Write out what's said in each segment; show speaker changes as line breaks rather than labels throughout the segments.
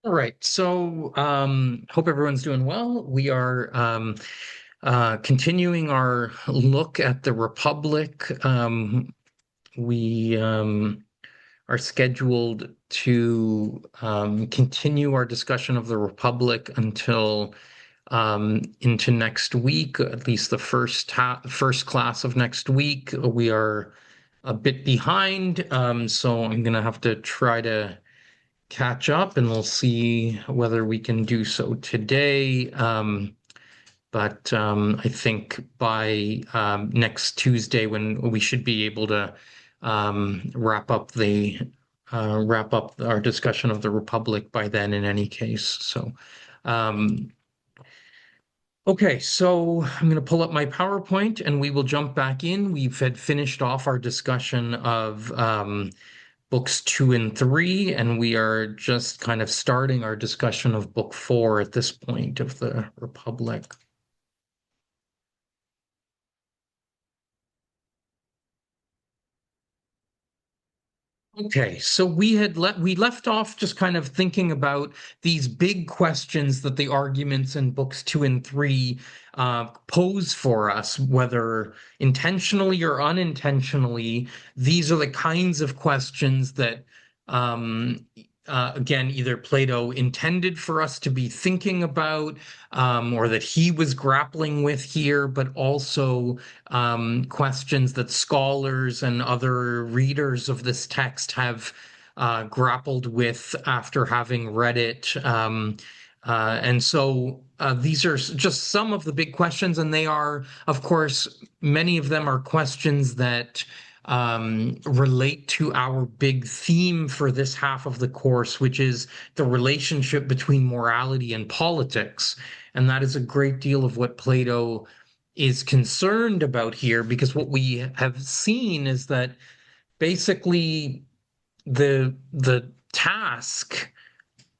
All right. Hope everyone's doing well. We are continuing our look at the Republic. We are scheduled to continue our discussion of the Republic until into next week, at least the first class of next week. We are a bit behind, so I'm gonna have to try to catch up and we'll see whether we can do so today. But I think by next Tuesday, when we should be able to wrap up our discussion of the Republic by then in any case. Um, okay, so I'm going to pull up my PowerPoint and we will jump back in. We've had finished off our discussion of books 2 and 3, and we are just kind of starting our discussion of book 4 at this point of the Republic. Okay, so we left off just kind of thinking about these big questions that the arguments in books 2 and 3 pose for us, whether intentionally or unintentionally. These are the kinds of questions that, um, again, either Plato intended for us to be thinking about, or that he was grappling with here, but also questions that scholars and other readers of this text have grappled with after having read it. These are just some of the big questions, and they are, of course, many of them are questions that relate to our big theme for this half of the course, which is the relationship between morality and politics. And that is a great deal of what Plato is concerned about here, because what we have seen is that basically the task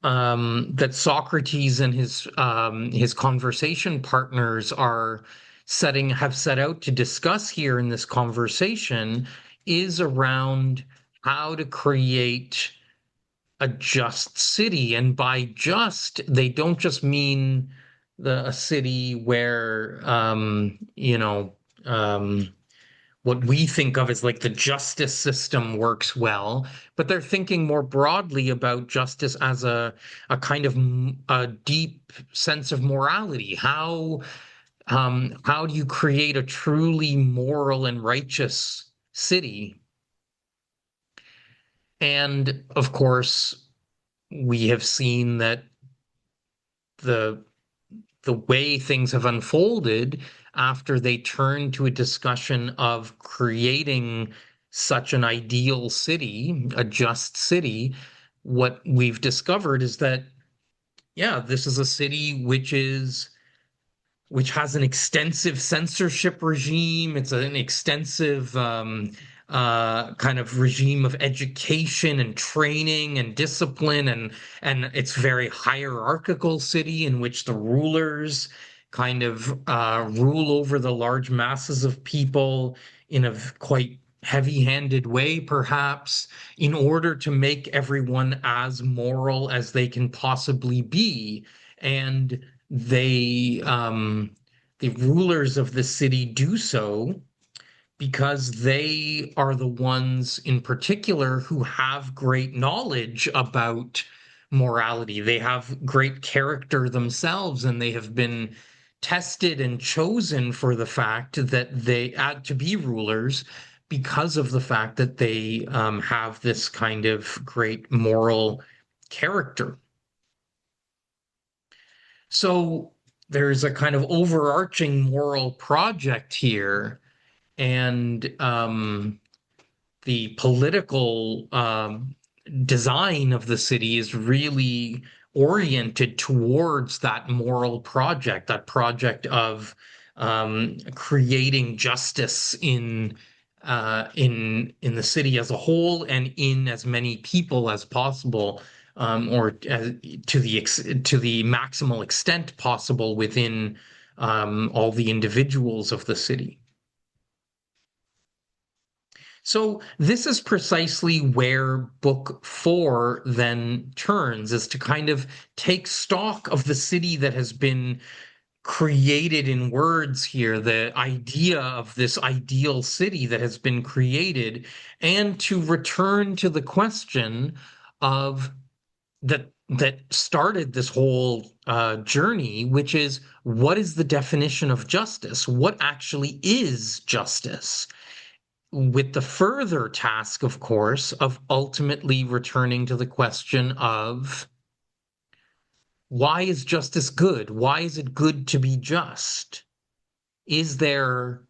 that Socrates and his conversation partners have set out to discuss here in this conversation is around how to create a just city. And by just, they don't just mean a city where what we think of as like the justice system works well, but they're thinking more broadly about justice as a kind of a deep sense of morality. How do you create a truly moral and righteous city? And of course, we have seen that the the way things have unfolded after they turn to a discussion of creating such an ideal city, a just city, what we've discovered is that, yeah, this is a city which has an extensive censorship regime. It's an extensive kind of regime of education and training and discipline, and it's very hierarchical city in which the rulers kind of rule over the large masses of people in a quite heavy-handed way, perhaps, in order to make everyone as moral as they can possibly be. And the rulers of the city do so because they are the ones in particular who have great knowledge about morality. They have great character themselves, and they have been tested and chosen for the fact that they to be rulers because of the fact that they have this kind of great moral character. So there's a kind of overarching moral project here, and the political design of the city is really oriented towards that moral project, that project of creating justice in the city as a whole and in as many people as possible, or to the maximal extent possible within all the individuals of the city. So this is precisely where book four then turns, is to kind of take stock of the city that has been created in words here, the idea of this ideal city that has been created, and to return to the question of that started this whole journey, which is what is the definition of justice? What actually is justice? With the further task, of course, of ultimately returning to the question of why is justice good? Why is it good to be just? Is there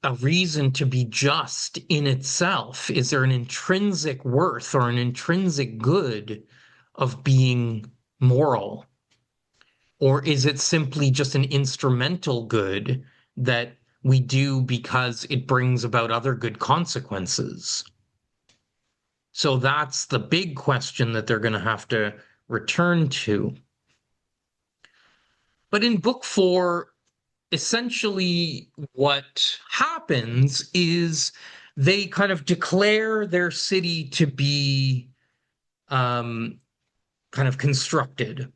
a reason to be just in itself? Is there an intrinsic worth or an intrinsic good of being moral? Or is it simply just an instrumental good that we do because it brings about other good consequences? So that's the big question that they're going to have to return to. But in book four, essentially what happens is they kind of declare their city to be um, kind of constructed.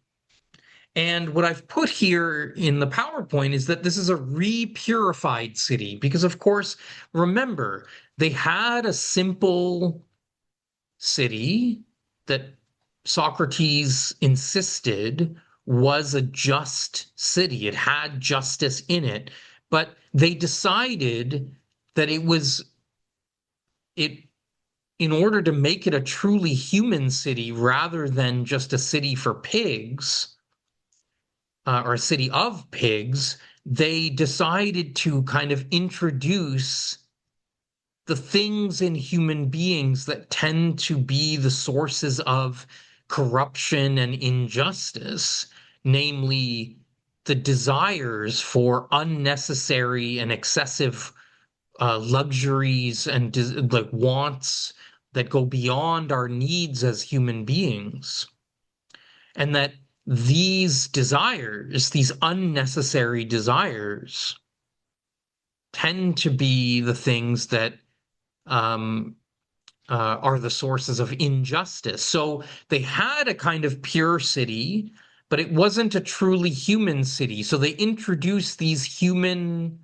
And what I've put here in the PowerPoint is that this is a re-purified city because, of course, remember, they had a simple city that Socrates insisted was a just city. It had justice in it, but they decided that it in order to make it a truly human city rather than just a city for pigs, or a city of pigs, they decided to kind of introduce the things in human beings that tend to be the sources of corruption and injustice, namely the desires for unnecessary and excessive luxuries and like wants that go beyond our needs as human beings. And that these desires, these unnecessary desires, tend to be the things that um, are the sources of injustice. So they had a kind of pure city, but it wasn't a truly human city. So they introduced these human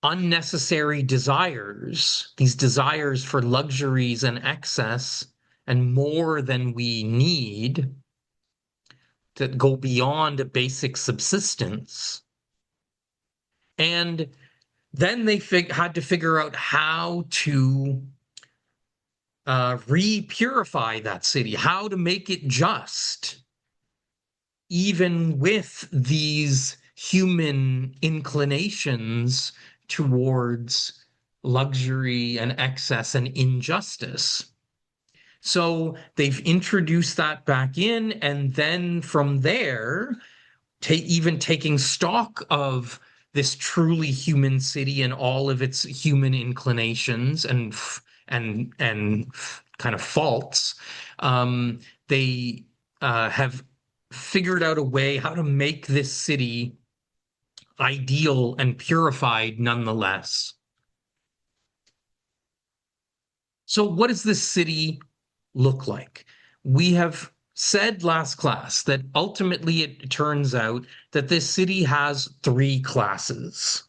unnecessary desires, these desires for luxuries and excess and more than we need that go beyond a basic subsistence. And then they had to figure out how to re-purify that city, how to make it just, even with these human inclinations towards luxury and excess and injustice. So they've introduced that back in, and then from there, even taking stock of this truly human city and all of its human inclinations and kind of faults, they have figured out a way how to make this city ideal and purified nonetheless. So, what does this city look like? We have said last class that ultimately it turns out that this city has three classes.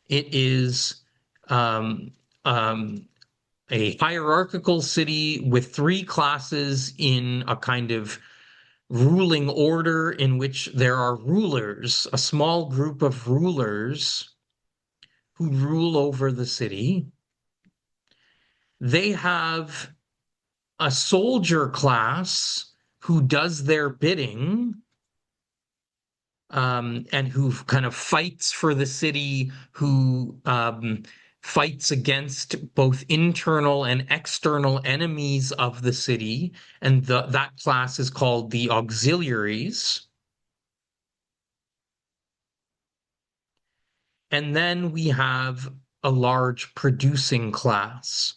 It is um, um, a hierarchical city with three classes in a kind of ruling order in which there are rulers, a small group of rulers who rule over the city. They have a soldier class who does their bidding, and who kind of fights for the city, who fights against both internal and external enemies of the city. And that class is called the auxiliaries. And then we have a large producing class,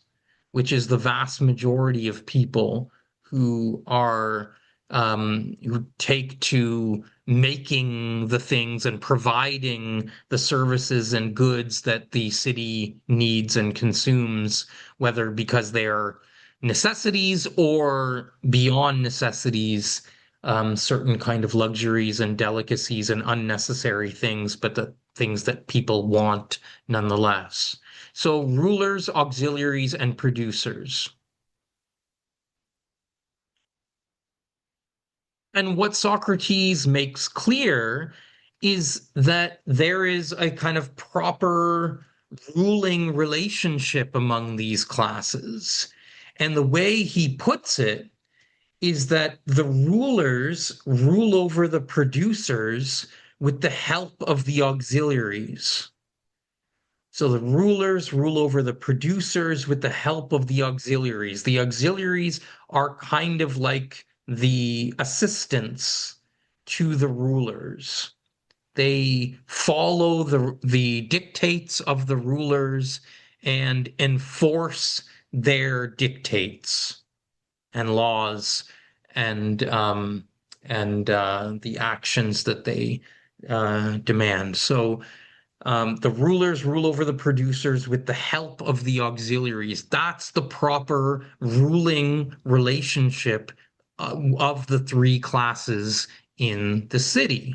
which is the vast majority of people who are who take to making the things and providing the services and goods that the city needs and consumes, whether because they're necessities or beyond necessities, certain kind of luxuries and delicacies and unnecessary things, but the things that people want nonetheless. So rulers, auxiliaries, and producers. And what Socrates makes clear is that there is a kind of proper ruling relationship among these classes. And the way he puts it is that the rulers rule over the producers with the help of the auxiliaries. So the rulers rule over the producers with the help of the auxiliaries. The auxiliaries are kind of like the assistants to the rulers. They follow the dictates of the rulers and enforce their dictates and laws and the actions that they demand. So the rulers rule over the producers with the help of the auxiliaries. That's the proper ruling relationship of the three classes in the city.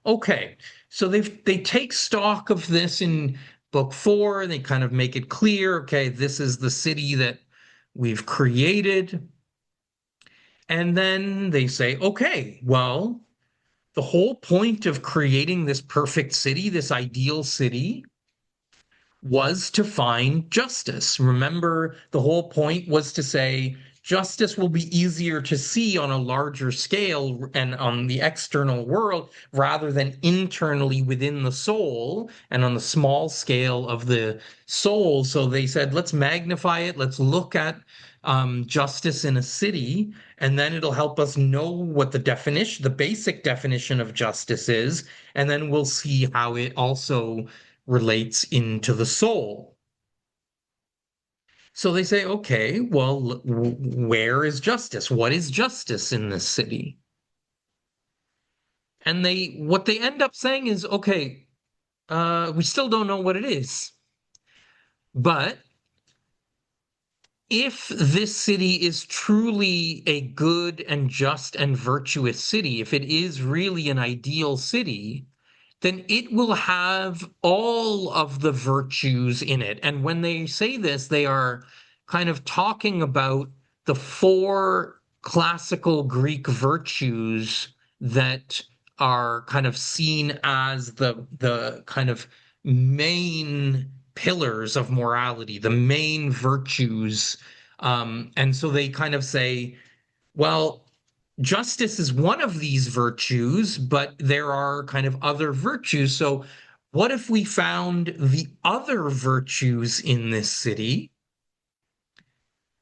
Okay, so they take stock of this in book four. They kind of make it clear, okay, this is the city that we've created. And then they say, okay, well, the whole point of creating this perfect city, this ideal city, was to find justice. Remember, the whole point was to say justice will be easier to see on a larger scale and on the external world rather than internally within the soul and on the small scale of the soul. So they said, let's magnify it, let's look at justice in a city, and then it'll help us know what the definition, the basic definition of justice is, and then we'll see how it also relates into the soul. So they say, okay, well, where is justice? What is justice in this city? And what they end up saying is, okay, we still don't know what it is. But if this city is truly a good and just and virtuous city, if it is really an ideal city, then it will have all of the virtues in it. And when they say this, they are kind of talking about the four classical Greek virtues that are kind of seen as the kind of main pillars of morality, the main virtues. And so they kind of say, well, justice is one of these virtues, but there are kind of other virtues. So, what if we found the other virtues in this city?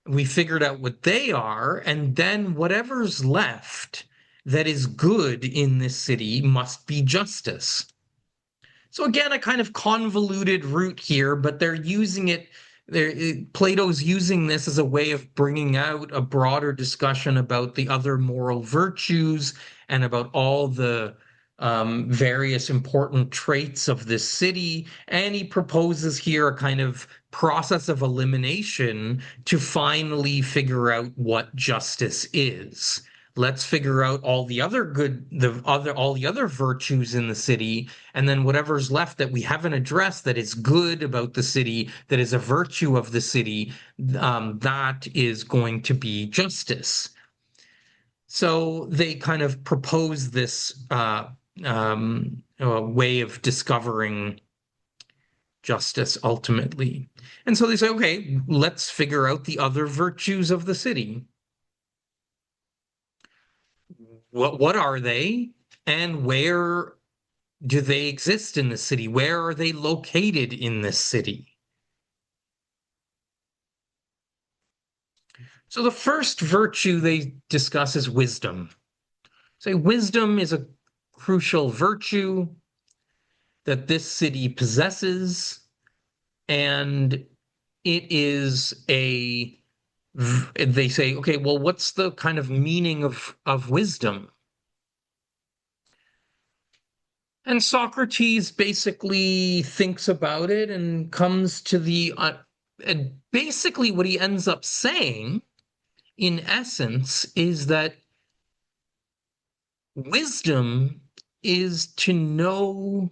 We figured out what they are, and then whatever's left that is good in this city must be justice. So again, a kind of convoluted route here, but they're using it. Plato's using this as a way of bringing out a broader discussion about the other moral virtues and about all the various important traits of this city. And he proposes here a kind of process of elimination to finally figure out what justice is. Let's figure out all the other all the other virtues in the city, and then whatever's left that we haven't addressed that is good about the city, that is a virtue of the city, that is going to be justice. So they kind of propose this way of discovering justice ultimately. And so they say, okay, let's figure out the other virtues of the city. What are they, and where do they exist in the city? Where are they located in this city? So the first virtue they discuss is wisdom. Say wisdom is a crucial virtue that this city possesses, and it is they say, okay, well, what's the kind of meaning of wisdom? And Socrates basically thinks about it and comes to and basically what he ends up saying, in essence, is that wisdom is to know,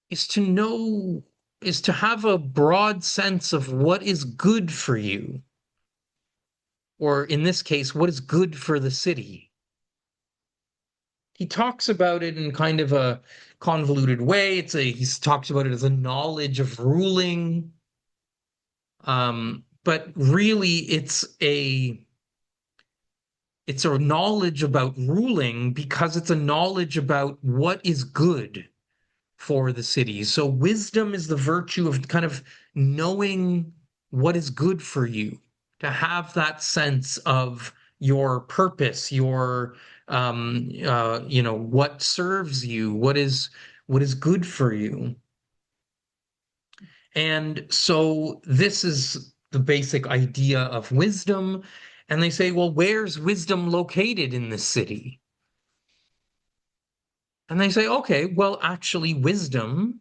is to know, is to have a broad sense of what is good for you, or in this case, what is good for the city. He talks about it in kind of a convoluted way. He talks about it as a knowledge of ruling. But really it's a knowledge about ruling because it's a knowledge about what is good for the city. So wisdom is the virtue of kind of knowing what is good for you, to have that sense of your purpose, what serves you, what is good for you. And so this is the basic idea of wisdom. And they say, well, where's wisdom located in the city? And they say, okay, well, actually, wisdom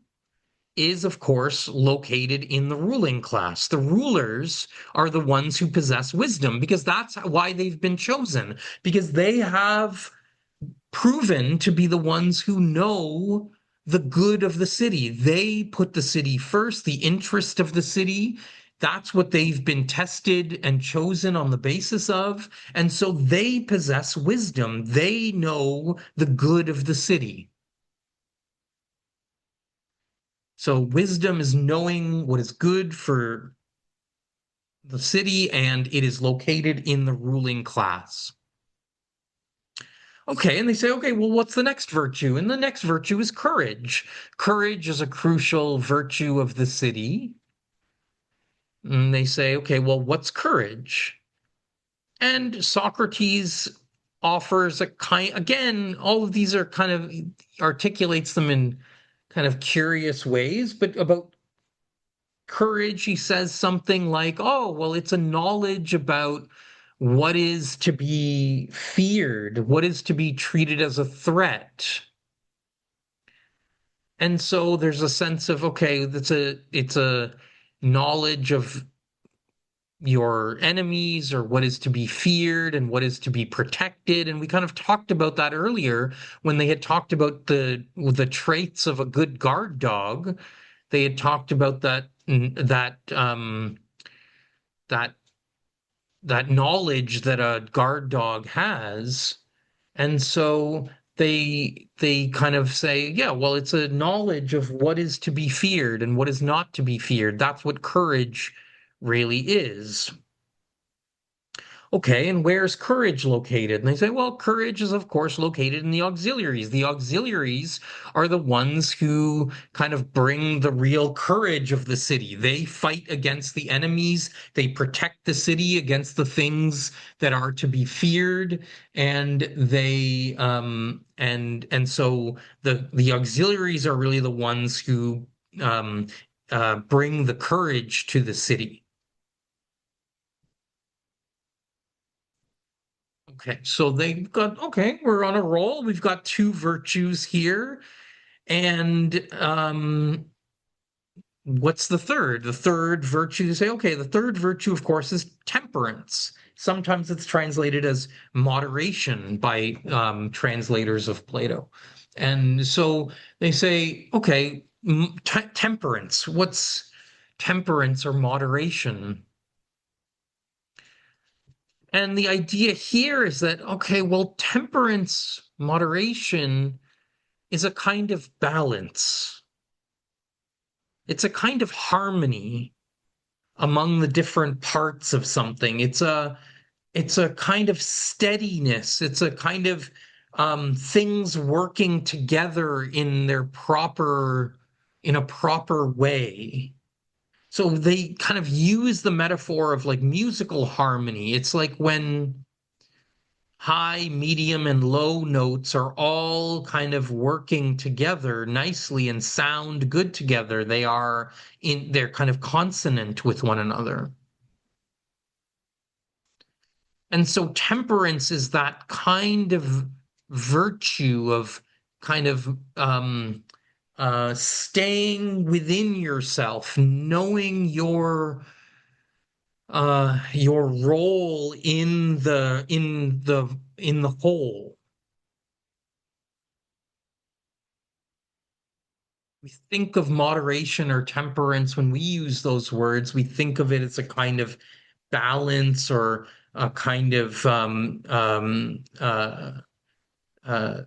is, of course, located in the ruling class. The rulers are the ones who possess wisdom because that's why they've been chosen, because they have proven to be the ones who know the good of the city. They put the city first, the interest of the city. That's what they've been tested and chosen on the basis of. And so they possess wisdom. They know the good of the city. So wisdom is knowing what is good for the city, and it is located in the ruling class. Okay, and they say, okay, well, what's the next virtue? And the next virtue is courage. Courage is a crucial virtue of the city. And they say, okay, well, what's courage? And Socrates offers a kind, again, all of these are kind of articulates them in kind of curious ways, but about courage, he says something like, oh, well, it's a knowledge about what is to be feared, what is to be treated as a threat. And so there's a sense of, okay, it's a knowledge of your enemies or what is to be feared and what is to be protected. And we kind of talked about that earlier when they had talked about the traits of a good guard dog. They had talked about that that knowledge that a guard dog has. And so they kind of say, yeah, well, it's a knowledge of what is to be feared and what is not to be feared. That's what courage really is. Okay, and where's courage located? And they say, well, courage is, of course, located in the auxiliaries. The auxiliaries are the ones who kind of bring the real courage of the city. They fight against the enemies, they protect the city against the things that are to be feared, and and so the auxiliaries are really the ones who um, bring the courage to the city. Okay, so they've got, okay, we're on a roll. We've got two virtues here. And what's the third? The third virtue to say, okay, the third virtue, of course, is temperance. Sometimes it's translated as moderation by translators of Plato. And so they say, okay, temperance. What's temperance or moderation? And the idea here is that, okay, well, temperance, moderation is a kind of balance. It's a kind of harmony among the different parts of something. It's a kind of steadiness. It's a kind of things working together in in a proper way. So they kind of use the metaphor of like musical harmony. It's like when high, medium, and low notes are all kind of working together nicely and sound good together. They're kind of consonant with one another. And so temperance is that kind of virtue of kind of staying within yourself, knowing your role in the whole. We think of moderation or temperance when we use those words, we think of it as a kind of balance or a kind of uh,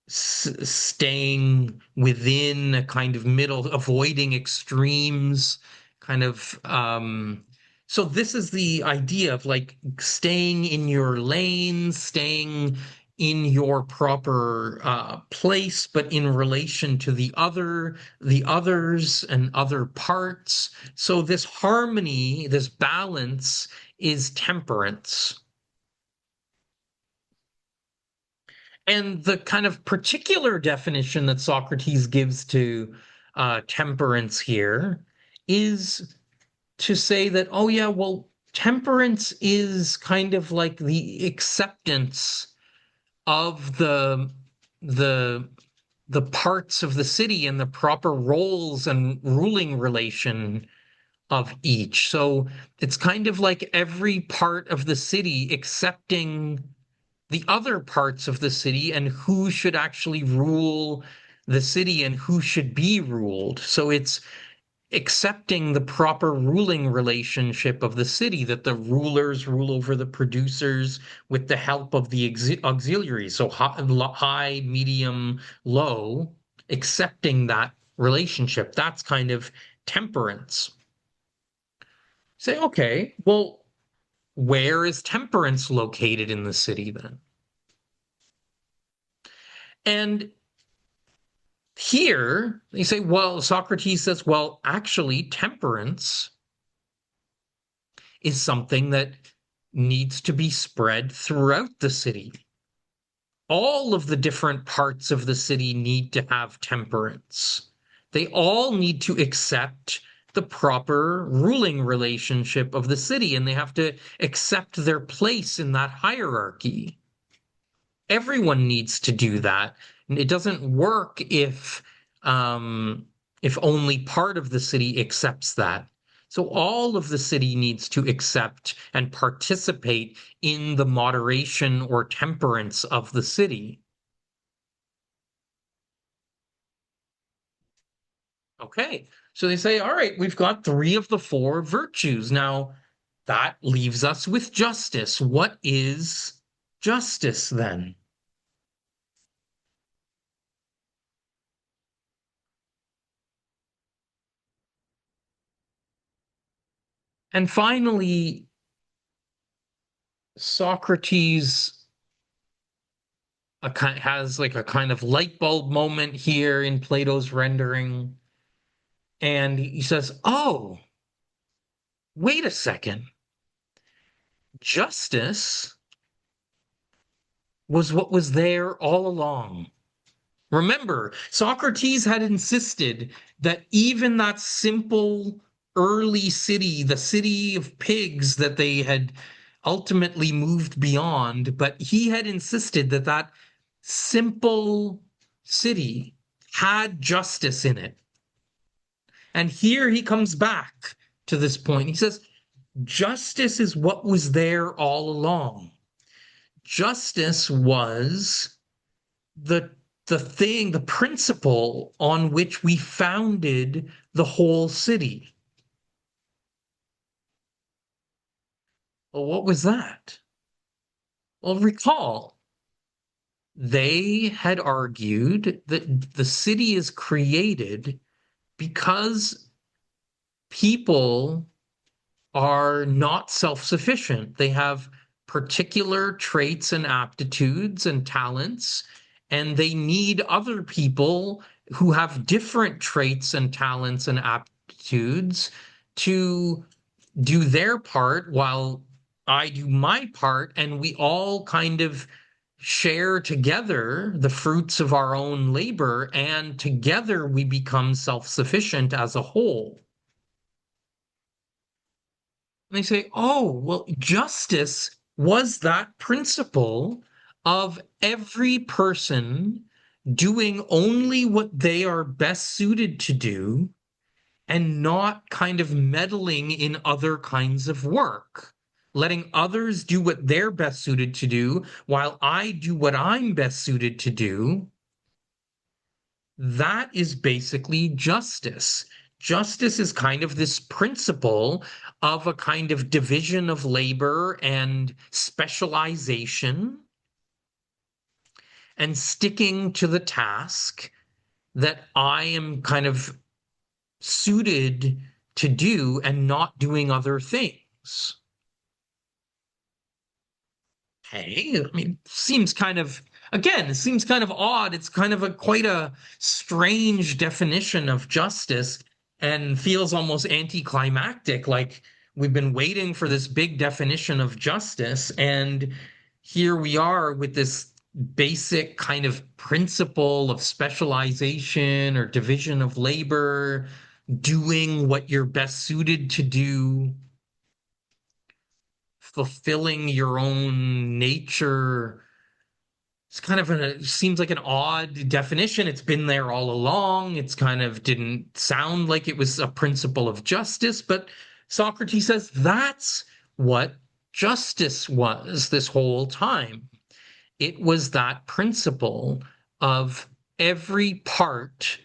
staying within a kind of middle, avoiding extremes, kind of. So this is the idea of like staying in your lane, staying in your proper place, but in relation to the others and other parts. So this harmony, this balance is temperance. And the kind of particular definition that Socrates gives to temperance here is to say that, oh, yeah, well, temperance is kind of like the acceptance of the the parts of the city and the proper roles and ruling relation of each. So it's kind of like every part of the city accepting the other parts of the city and who should actually rule the city and who should be ruled. So it's accepting the proper ruling relationship of the city, that the rulers rule over the producers with the help of the auxiliaries. So high, medium, low, accepting that relationship. That's kind of temperance. Say, okay, well, where is temperance located in the city then? And here they say, well, Socrates says, well, actually, temperance is something that needs to be spread throughout the city. All of the different parts of the city need to have temperance. They all need to accept the proper ruling relationship of the city, and they have to accept their place in that hierarchy. Everyone needs to do that. It doesn't work if only part of the city accepts that. So all of the city needs to accept and participate in the moderation or temperance of the city. Okay. So they say, all right, we've got three of the four virtues. Now that leaves us with justice. What is justice then? And finally, Socrates has like a kind of light bulb moment here in Plato's rendering. And he says, oh, wait a second. Justice was what was there all along. Remember, Socrates had insisted that even that simple early city, the city of pigs that they had ultimately moved beyond, but he had insisted that that simple city had justice in it. And here he comes back to this point. He says, justice is what was there all along. Justice was the the principle on which we founded the whole city. Well, what was that? Well, recall, they had argued that the city is created because people are not self-sufficient. They have particular traits and aptitudes and talents, and they need other people who have different traits and talents and aptitudes to do their part while I do my part, and we all kind of share together the fruits of our own labor, and together we become self-sufficient as a whole. And they say, oh, well, justice was that principle of every person doing only what they are best suited to do and not kind of meddling in other kinds of work. Letting others do what they're best suited to do while I do what I'm best suited to do. That is basically justice. Justice is kind of this principle of a kind of division of labor and specialization and sticking to the task that I am kind of suited to do and not doing other things. Hey, I mean, seems kind of, again, it seems kind of odd. It's kind of a quite a strange definition of justice and feels almost anticlimactic. Like we've been waiting for this big definition of justice, and here we are with this basic kind of principle of specialization or division of labor, doing what you're best suited to do, fulfilling your own nature. It's kind of seems like an odd definition. It's been there all along. It's kind of didn't sound like it was a principle of justice, but Socrates says that's what justice was this whole time. It was that principle of every part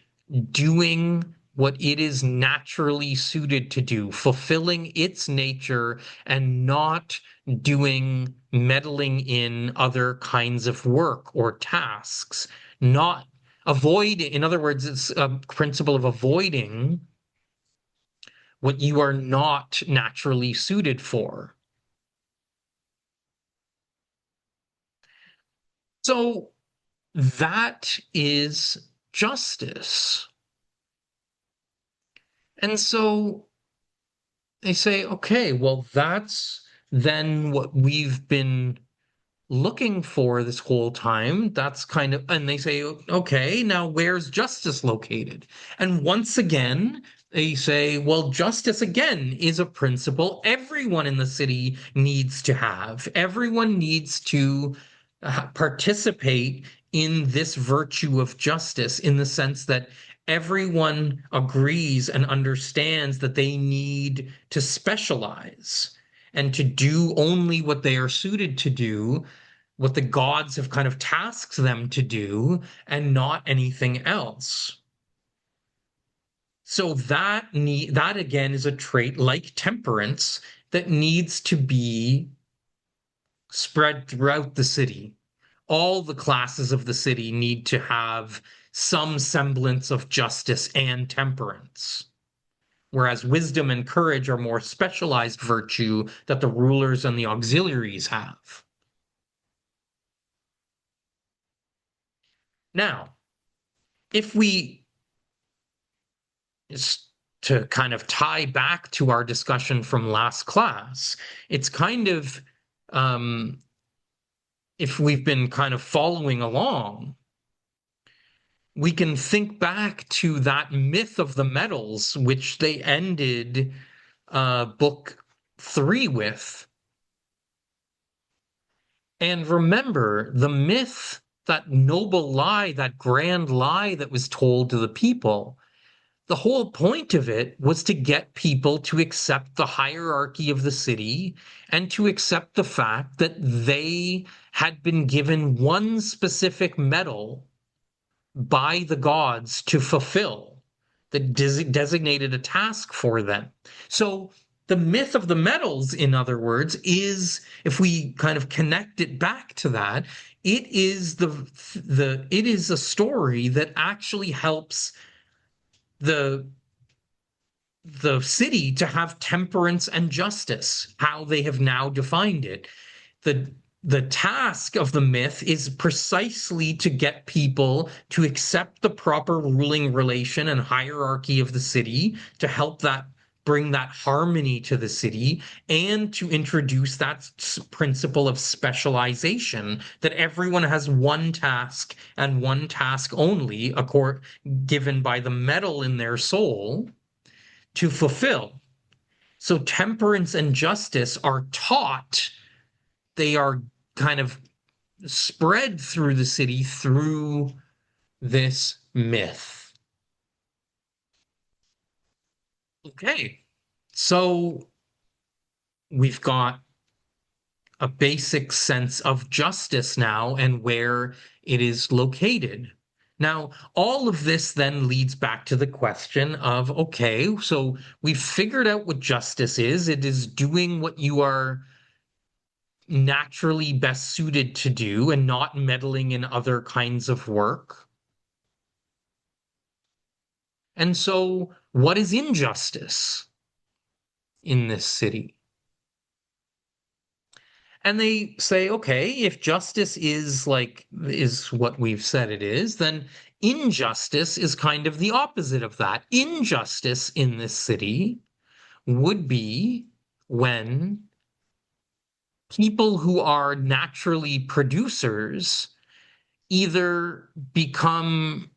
doing what it is naturally suited to do, fulfilling its nature and not doing meddling in other kinds of work or tasks, not avoid, in other words, it's a principle of avoiding what you are not naturally suited for. So that is justice. And so they say, okay, well, that's then what we've been looking for this whole time. That's kind of, and they say, okay, now where's justice located? And once again, they say, well, justice again is a principle everyone in the city needs to have. Everyone needs to participate in this virtue of justice in the sense that everyone agrees and understands that they need to specialize and to do only what they are suited to do, what the gods have kind of tasked them to do, and not anything else. So that again is a trait like temperance that needs to be spread throughout the city. All the classes of the city need to have some semblance of justice and temperance. Whereas wisdom and courage are more specialized virtue that the rulers and the auxiliaries have. Now, if we, to kind of tie back to our discussion from last class, it's kind of, if we've been kind of following along, we can think back to that myth of the metals, which they ended book 3 with. And remember, the myth, that noble lie, that grand lie that was told to the people, the whole point of it was to get people to accept the hierarchy of the city and to accept the fact that they had been given one specific metal by the gods to fulfill, that designated a task for them. So the myth of the metals, in other words, is, if we kind of connect it back to that, it is it is a story that actually helps the city to have temperance and justice, how they have now defined it. The task of the myth is precisely to get people to accept the proper ruling relation and hierarchy of the city, to help that bring that harmony to the city, and to introduce that principle of specialization, that everyone has one task and one task only, given by the metal in their soul, to fulfill. So temperance and justice are taught, they are kind of spread through the city through this myth? Okay, so we've got a basic sense of justice now and where it is located. Now, all of this then leads back to the question of, okay, so we've figured out what justice is. It is doing what you are naturally best suited to do and not meddling in other kinds of work. And so, what is injustice in this city? And they say, okay, if justice is what we've said it is, then injustice is kind of the opposite of that. Injustice in this city would be when people who are naturally producers either become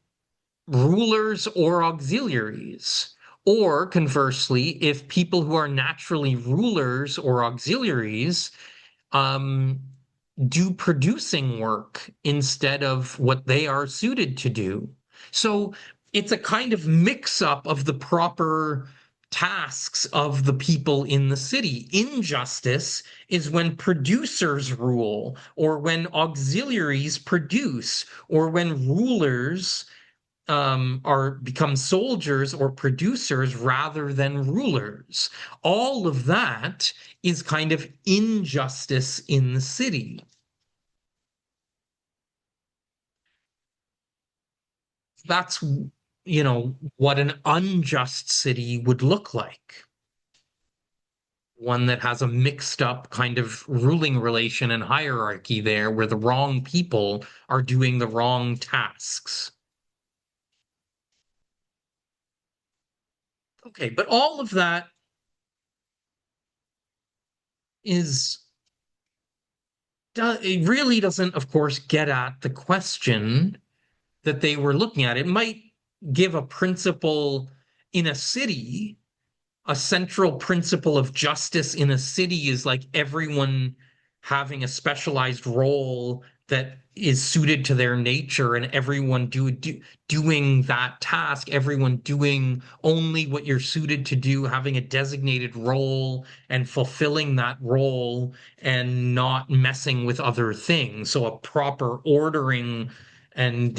rulers or auxiliaries. Or conversely, if people who are naturally rulers or auxiliaries um, do producing work instead of what they are suited to do. So it's a kind of mix up of the proper tasks of the people in the city. Injustice is when producers rule, or when auxiliaries produce, or when rulers are become soldiers or producers rather than rulers. All of that is kind of injustice in the city. That's, what an unjust city would look like. One that has a mixed up kind of ruling relation and hierarchy there, where the wrong people are doing the wrong tasks. Okay, but all of that is it really doesn't, of course, get at the question that they were looking at. It might give a principle in a city, a central principle of justice in a city is like everyone having a specialized role that is suited to their nature and everyone doing that task, everyone doing only what you're suited to do, having a designated role and fulfilling that role and not messing with other things. So a proper ordering and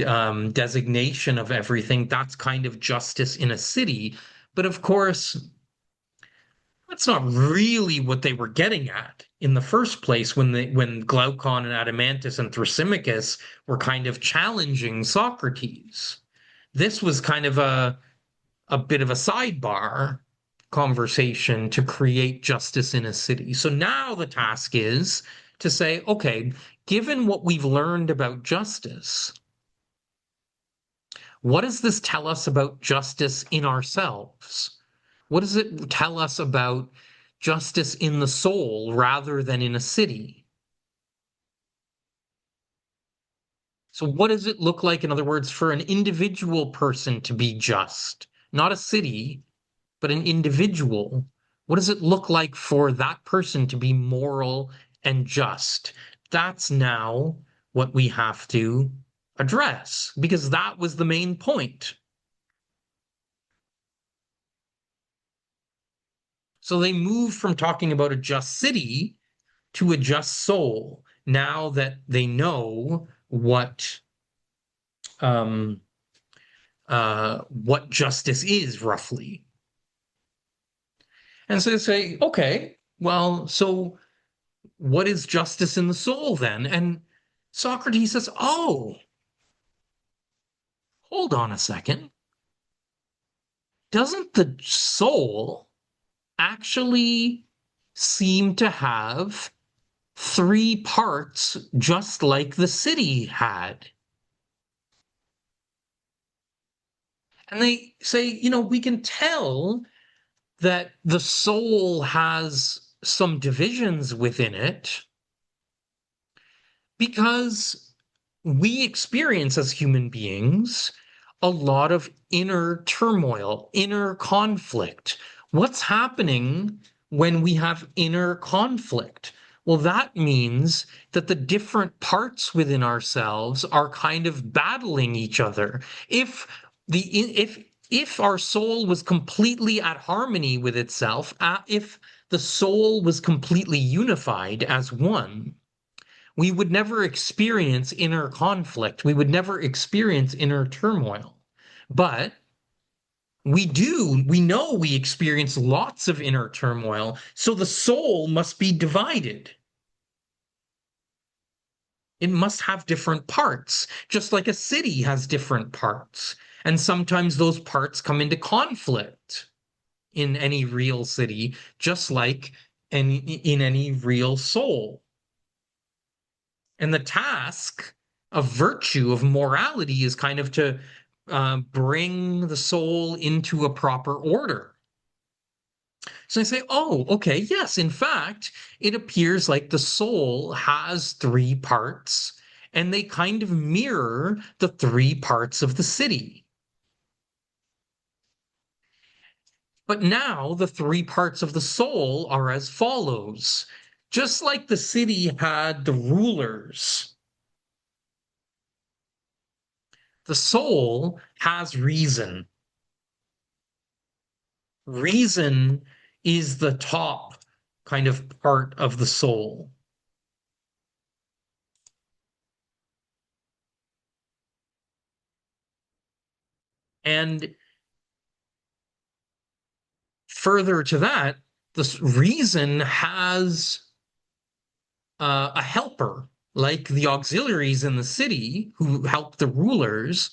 designation of everything, that's kind of justice in a city. But of course, that's not really what they were getting at in the first place when Glaucon and Adeimantus and Thrasymachus were kind of challenging Socrates. This was kind of a bit of a sidebar conversation to create justice in a city. So now the task is to say, okay, given what we've learned about justice, what does this tell us about justice in ourselves? What does it tell us about justice in the soul rather than in a city? So, what does it look like, in other words, for an individual person to be just? Not a city, but an individual. What does it look like for that person to be moral and just? That's now what we have to address, because that was the main point. So they move from talking about a just city to a just soul now that they know um, what justice is roughly. And so they say, okay, well, so what is justice in the soul then? And Socrates says, oh, hold on a second. Doesn't the soul actually seem to have three parts just like the city had? And they say, we can tell that the soul has some divisions within it because we experience as human beings a lot of inner turmoil, inner conflict. What's happening when we have inner conflict? Well, that means that the different parts within ourselves are kind of battling each other. If the if our soul was completely at harmony with itself, if the soul was completely unified as one, we would never experience inner conflict. We would never experience inner turmoil. But we know we experience lots of inner turmoil, so the soul must be divided. It must have different parts, just like a city has different parts. And sometimes those parts come into conflict in any real city, just like in any real soul. And the task of virtue, of morality, is kind of to bring the soul into a proper order. So I say, oh, okay, yes, in fact, it appears like the soul has three parts, and they kind of mirror the three parts of the city. But now the three parts of the soul are as follows. Just like the city had the rulers, the soul has reason. Reason is the top kind of part of the soul. And further to that, this reason has a helper, like the auxiliaries in the city who help the rulers.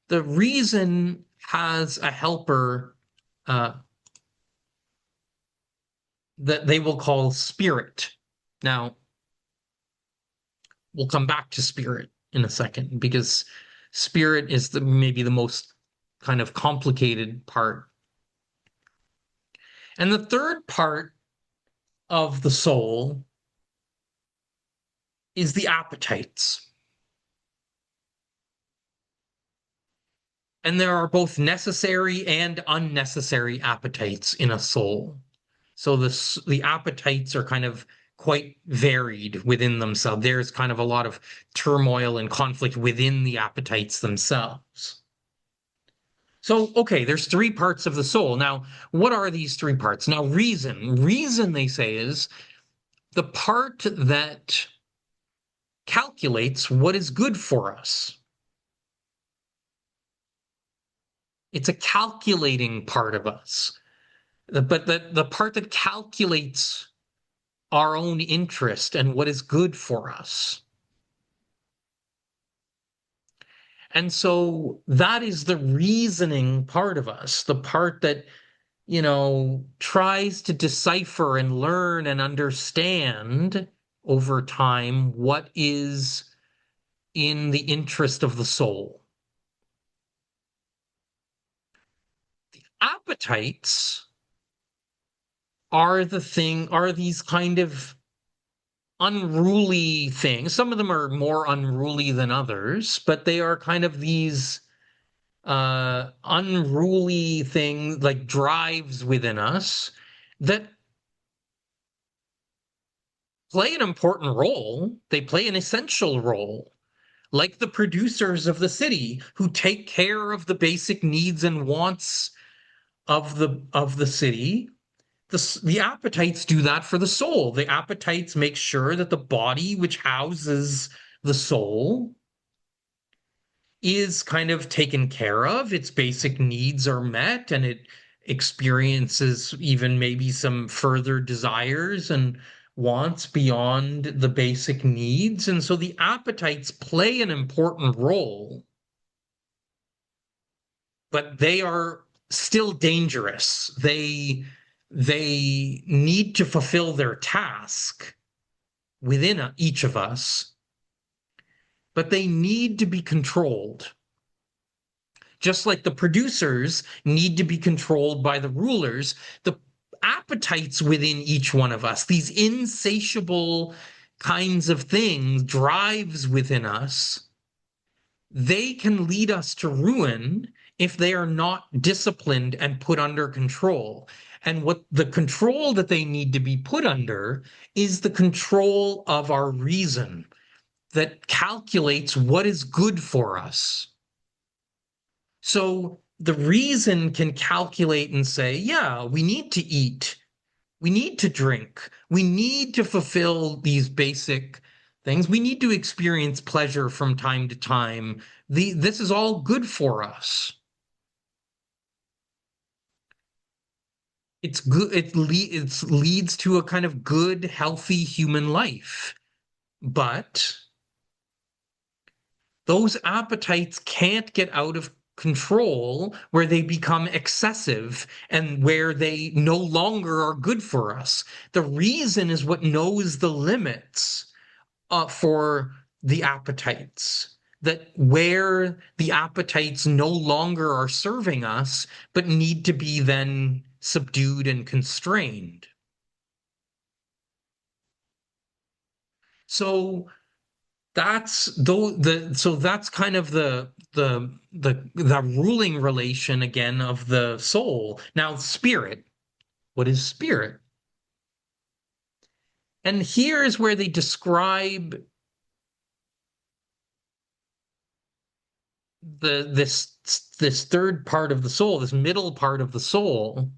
The reason has a helper uh, that they will call spirit. Now, we'll come back to spirit in a second because spirit is maybe the most kind of complicated part. And the third part of the soul is the appetites. And there are both necessary and unnecessary appetites in a soul. So the appetites are kind of quite varied within themselves. There's kind of a lot of turmoil and conflict within the appetites themselves. So, okay, there's three parts of the soul. Now, what are these three parts? Now, reason, they say, is the part that calculates what is good for us. It's a calculating part of us. But the part that calculates our own interest and what is good for us. And so that is the reasoning part of us, the part that, tries to decipher and learn and understand over time what is in the interest of the soul. The appetites are these kind of unruly things. Some of them are more unruly than others, but they are kind of these unruly things, like drives within us that play an important role. They play an essential role, like the producers of the city who take care of the basic needs and wants of the city. The appetites do that for the soul. The appetites make sure that the body, which houses the soul, is kind of taken care of. Its basic needs are met, and it experiences even maybe some further desires and wants beyond the basic needs. And so the appetites play an important role, but they are still dangerous. They need to fulfill their task within each of us, but they need to be controlled. Just like the producers need to be controlled by the rulers, the appetites within each one of us, these insatiable kinds of things, drives within us, they can lead us to ruin if they are not disciplined and put under control. And what the control that they need to be put under is the control of our reason that calculates what is good for us. So the reason can calculate and say, yeah, we need to eat, we need to drink, we need to fulfill these basic things, we need to experience pleasure from time to time. This is all good for us. It's good. It leads to a kind of good, healthy human life. But those appetites can't get out of control where they become excessive and where they no longer are good for us. The reason is what knows the limits for the appetites. That where the appetites no longer are serving us, but need to be then subdued and constrained. So that's kind of the ruling relation again of the soul. Now, spirit, what is spirit? And here is where they describe this third part of the soul, this middle part of the soul,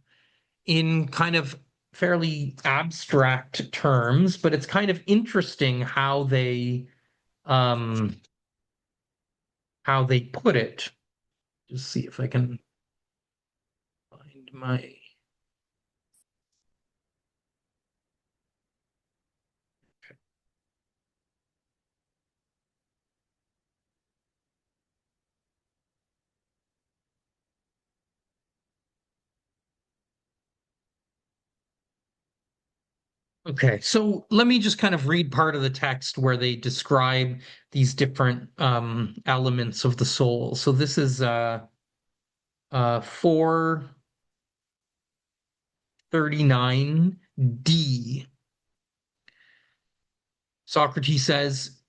in kind of fairly abstract terms, but it's kind of interesting um how they put it. Just see if I can find my. Okay, so let me just kind of read part of the text where they describe these different elements of the soul. So this is 439D. Socrates says,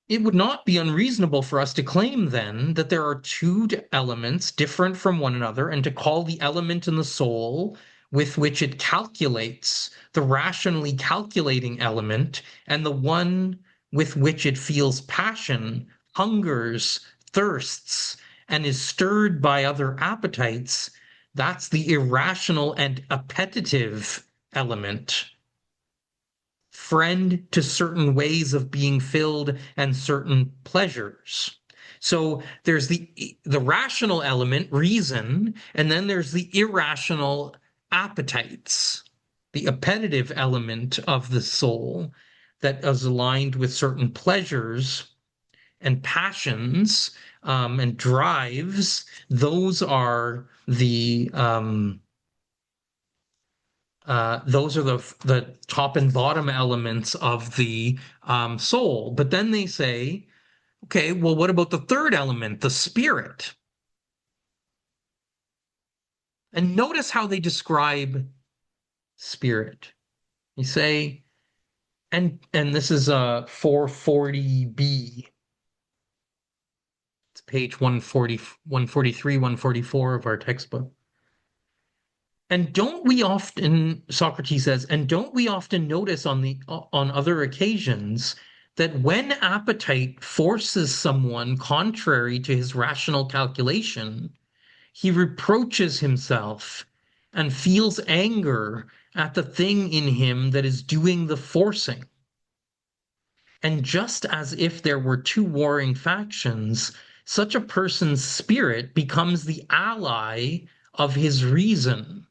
it would not be unreasonable for us to claim then that there are two elements different from one another, and to call the element in the soul with which it calculates the rationally calculating element, and the one with which it feels passion, hungers, thirsts, and is stirred by other appetites, that's the irrational and appetitive element, friend to certain ways of being filled and certain pleasures. So there's the rational element, reason, and then there's the irrational appetites, the appetitive element of the soul that is aligned with certain pleasures and passions and drives. Those are the top and bottom elements of the soul. But then they say, okay, well, what about the third element, the spirit? And notice how they describe spirit. You say, and this is 440b. It's page 140, 143, 144 of our textbook. And don't we often, Socrates says, and don't we often notice on other occasions that when appetite forces someone contrary to his rational calculation, he reproaches himself and feels anger at the thing in him that is doing the forcing. And just as if there were two warring factions, such a person's spirit becomes the ally of his reason.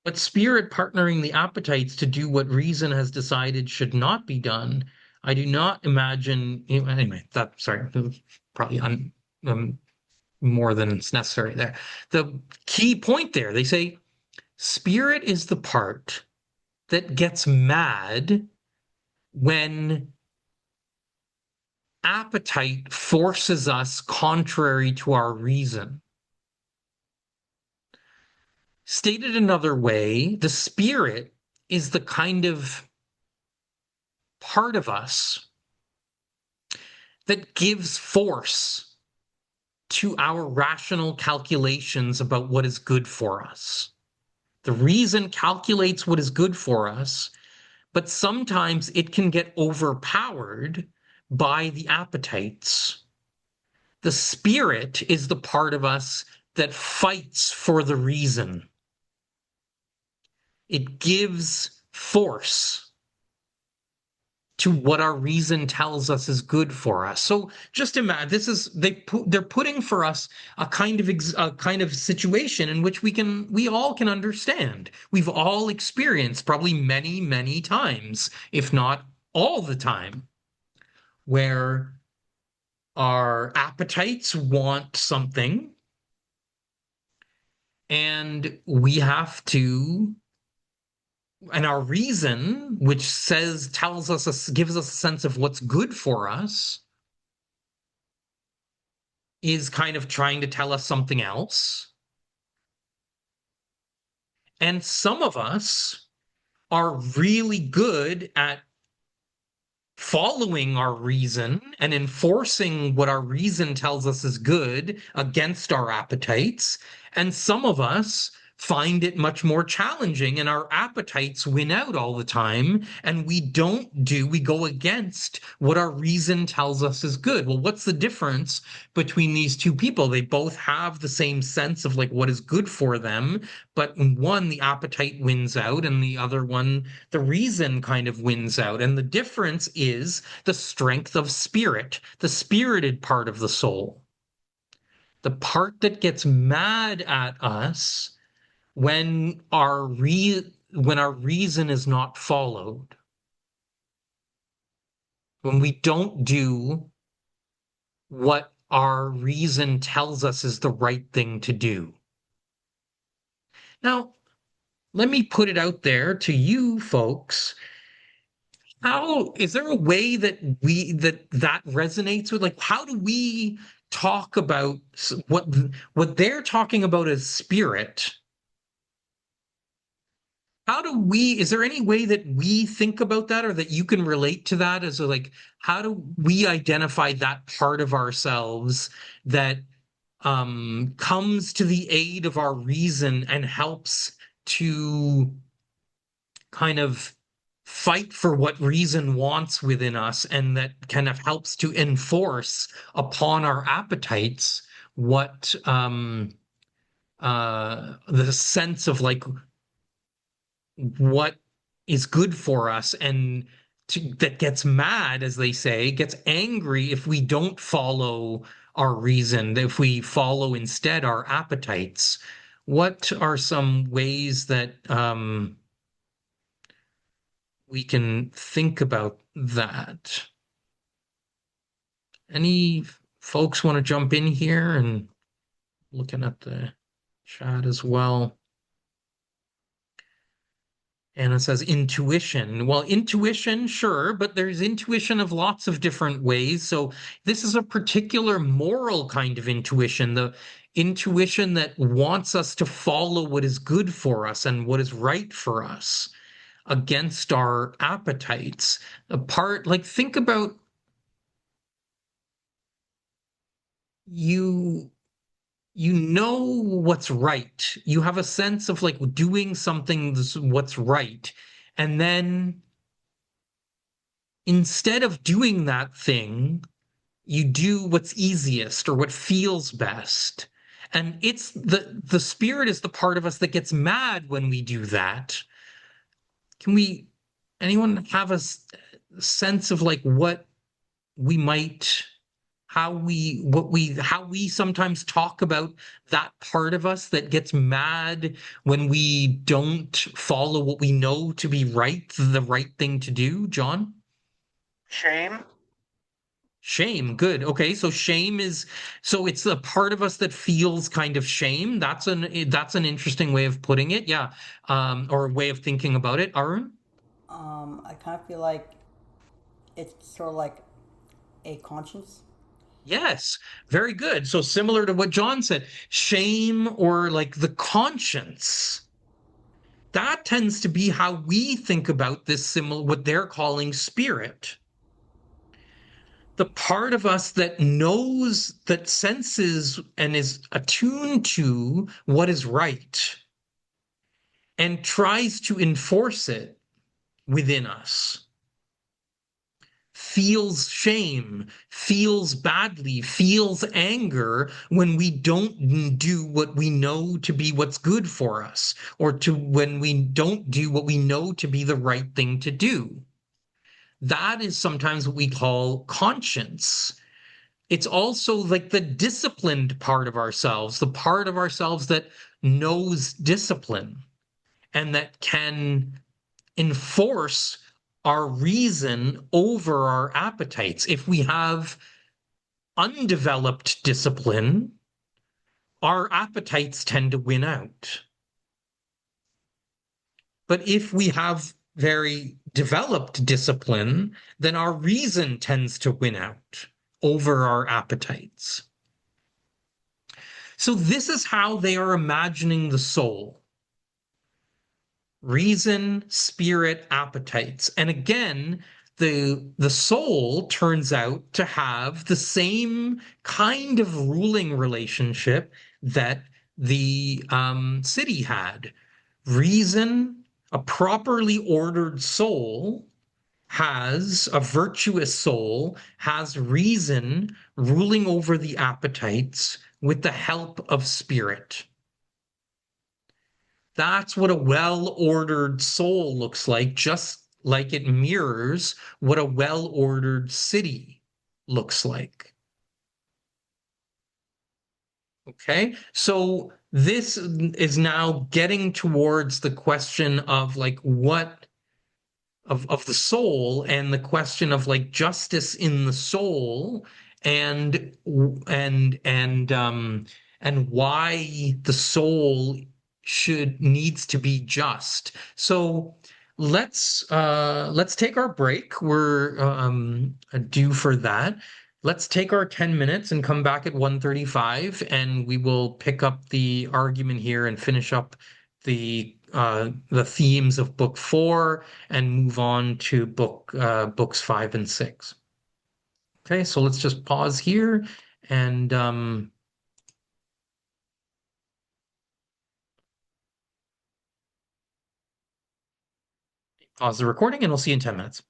But spirit partnering the appetites to do what reason has decided should not be done, I do not imagine. Anyway, sorry, probably more than it's necessary there. The key point there, they say, spirit is the part that gets mad when appetite forces us contrary to our reason. Stated another way, the spirit is the kind of part of us that gives force to our rational calculations about what is good for us. The reason calculates what is good for us, but sometimes it can get overpowered by the appetites. The spirit is the part of us that fights for the reason. It gives force to what our reason tells us is good for us. So just imagine they're putting for us a kind of situation in which we all can understand. We've all experienced probably many times, if not all the time, where our appetites want something and we have to, and our reason, which gives us a sense of what's good for us, is kind of trying to tell us something else. And some of us are really good at following our reason and enforcing what our reason tells us is good against our appetites. And some of us find it much more challenging and our appetites win out all the time. And we go against what our reason tells us is good. Well, what's the difference between these two people? They both have the same sense of like what is good for them, but in one, the appetite wins out, and the other one, the reason kind of wins out. And the difference is the strength of spirit, the spirited part of the soul, the part that gets mad at us when when our reason is not followed, when we don't do what our reason tells us is the right thing to do. Now, let me put it out there to you folks. How is there a way that that resonates with, like, how do we talk about what they're talking about as spirit? Is there any way that we think about that or that you can relate to that as like, how do we identify that part of ourselves that comes to the aid of our reason and helps to kind of fight for what reason wants within us, and that kind of helps to enforce upon our appetites what the sense of like what is good for us, and that gets mad, as they say, gets angry if we don't follow our reason, if we follow instead our appetites. What are some ways that we can think about that? Any folks want to jump in here? And looking at the chat as well. Anna says intuition. Well, intuition, sure, but there's intuition of lots of different ways. So this is a particular moral kind of intuition, the intuition that wants us to follow what is good for us and what is right for us against our appetites. Think about you know what's right. You have a sense of like doing something what's right. And then instead of doing that thing, you do what's easiest or what feels best. And it's the spirit is the part of us that gets mad when we do that. Anyone have a sense of like what we might how we sometimes talk about that part of us that gets mad when we don't follow what we know to be right, the right thing to do, John?
Shame.
Shame, good. Okay, so it's the part of us that feels kind of shame. That's an interesting way of putting it. Yeah. Or a way of thinking about it. Arun?
I kind of feel like it's sort of like a conscience.
Yes, very good. So similar to what John said, shame or like the conscience. That tends to be how we think about this what they're calling spirit. the part of us that knows, that senses, and is attuned to what is right and tries to enforce it within us, feels shame, feels badly, feels anger when we don't do what we know to be what's good for us, or to when we don't do what we know to be the right thing to do. That is sometimes what we call conscience. It's also like the disciplined part of ourselves, the part of ourselves that knows discipline and that can enforce our reason over our appetites. If we have undeveloped discipline, our appetites tend to win out. But if we have very developed discipline, then our reason tends to win out over our appetites. So this is how they are imagining the soul. Reason, spirit, appetites. And again, the soul turns out to have the same kind of ruling relationship that the city had. Reason, a properly ordered soul has a virtuous soul, has reason ruling over the appetites with the help of spirit. That's what a well-ordered soul looks like, just like it mirrors what a well-ordered city looks like. Okay, so this is now getting towards the question of like what of the soul, and the question of like justice in the soul, and and why the soul needs to be just. So let's take our break. We're due for that. Let's take our 10 minutes and come back at 1:35, and we will pick up the argument here and finish up the themes of book 4 and move on to books 5 and 6. Okay, so let's just pause here and pause the recording, and we'll see you in 10 minutes.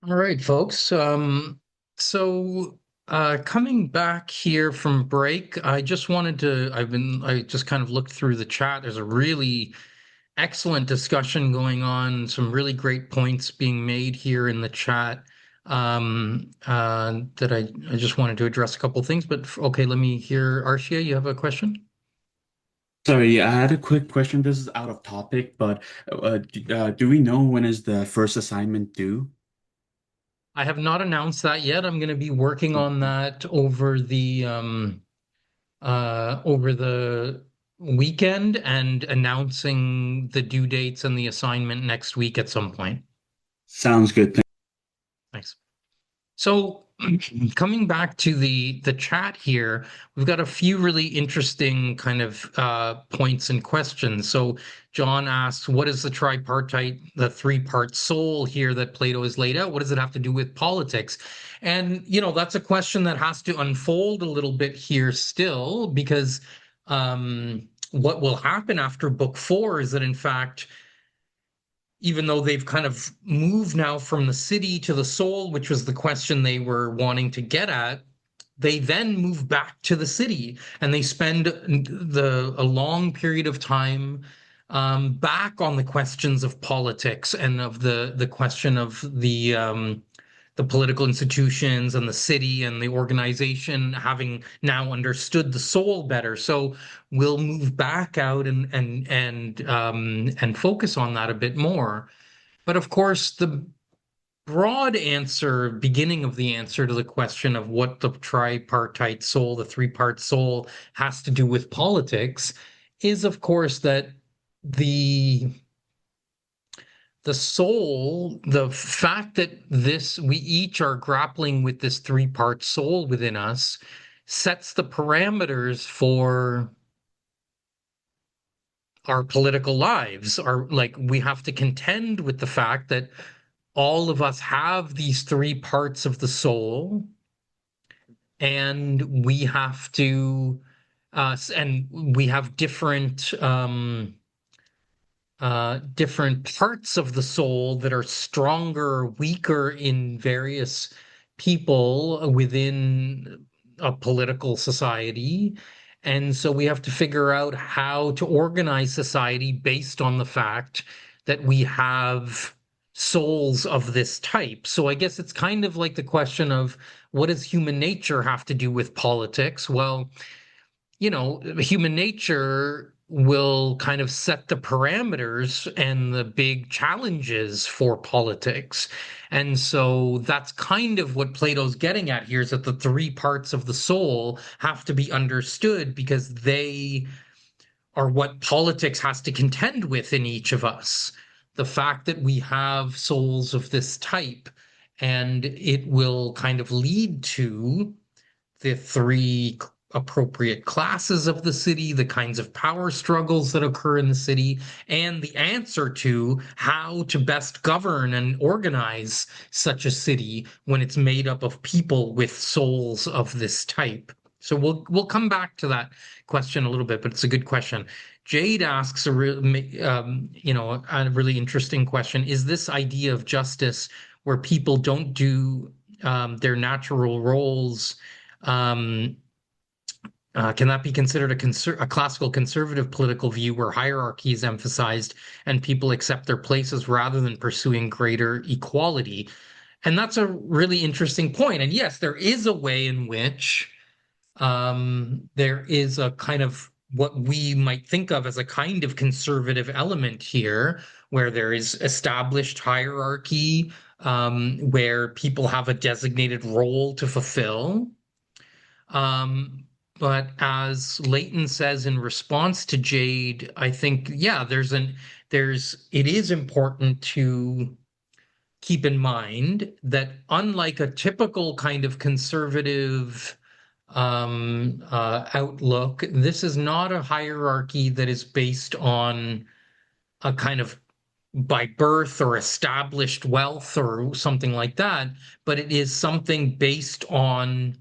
All right, folks. So coming back here from break, I just wanted to, I just kind of looked through the chat. There's a really excellent discussion going on, some really great points being made here in the chat, that I just wanted to address a couple of things. But okay, let me hear. Arshia, you have a question?
Sorry, I had a quick question. This is out of topic, but do we know when is the first assignment due?
I have not announced that yet. I'm going to be working on that over the weekend and announcing the due dates and the assignment next week at some point.
Sounds good.
Thanks. So coming back to the chat here, we've got a few really interesting kind of points and questions. So John asks, what is the tripartite, the three-part soul here that Plato has laid out? What does it have to do with politics? And, you know, that's a question that has to unfold a little bit here still, because what will happen after book 4 is that, in fact, even though they've kind of moved now from the city to the soul, which was the question they were wanting to get at, they then move back to the city, and they spend a long period of time back on the questions of politics and of the question of the political institutions and the city and the organization, having now understood the soul better. So we'll move back out and focus on that a bit more. But of course, the broad answer, beginning of the answer to the question of what the tripartite soul, the three-part soul, has to do with politics, is of course that the soul, the fact that we each are grappling with this three-part soul within us, sets the parameters for our political lives. Are like, we have to contend with the fact that all of us have these three parts of the soul, and we have to, and we have different parts of the soul that are stronger or weaker in various people within a political society. And so we have to figure out how to organize society based on the fact that we have souls of this type. So I guess it's kind of like the question of what does human nature have to do with politics? Well, human nature will kind of set the parameters and the big challenges for politics. And so that's kind of what Plato's getting at here, is that the three parts of the soul have to be understood because they are what politics has to contend with in each of us. The fact that we have souls of this type, and it will kind of lead to the three appropriate classes of the city, the kinds of power struggles that occur in the city, and the answer to how to best govern and organize such a city when it's made up of people with souls of this type. So we'll come back to that question a little bit, but it's a good question. Jade asks a really interesting question. Is this idea of justice where people don't do their natural roles, can that be considered a classical conservative political view where hierarchy is emphasized and people accept their places rather than pursuing greater equality? And that's a really interesting point. And yes, there is a way in which there is a kind of what we might think of as a kind of conservative element here, where there is established hierarchy, where people have a designated role to fulfill. But as Leighton says in response to Jade, I think, yeah, it is important to keep in mind that unlike a typical kind of conservative outlook, this is not a hierarchy that is based on a kind of by birth or established wealth or something like that, but it is something based on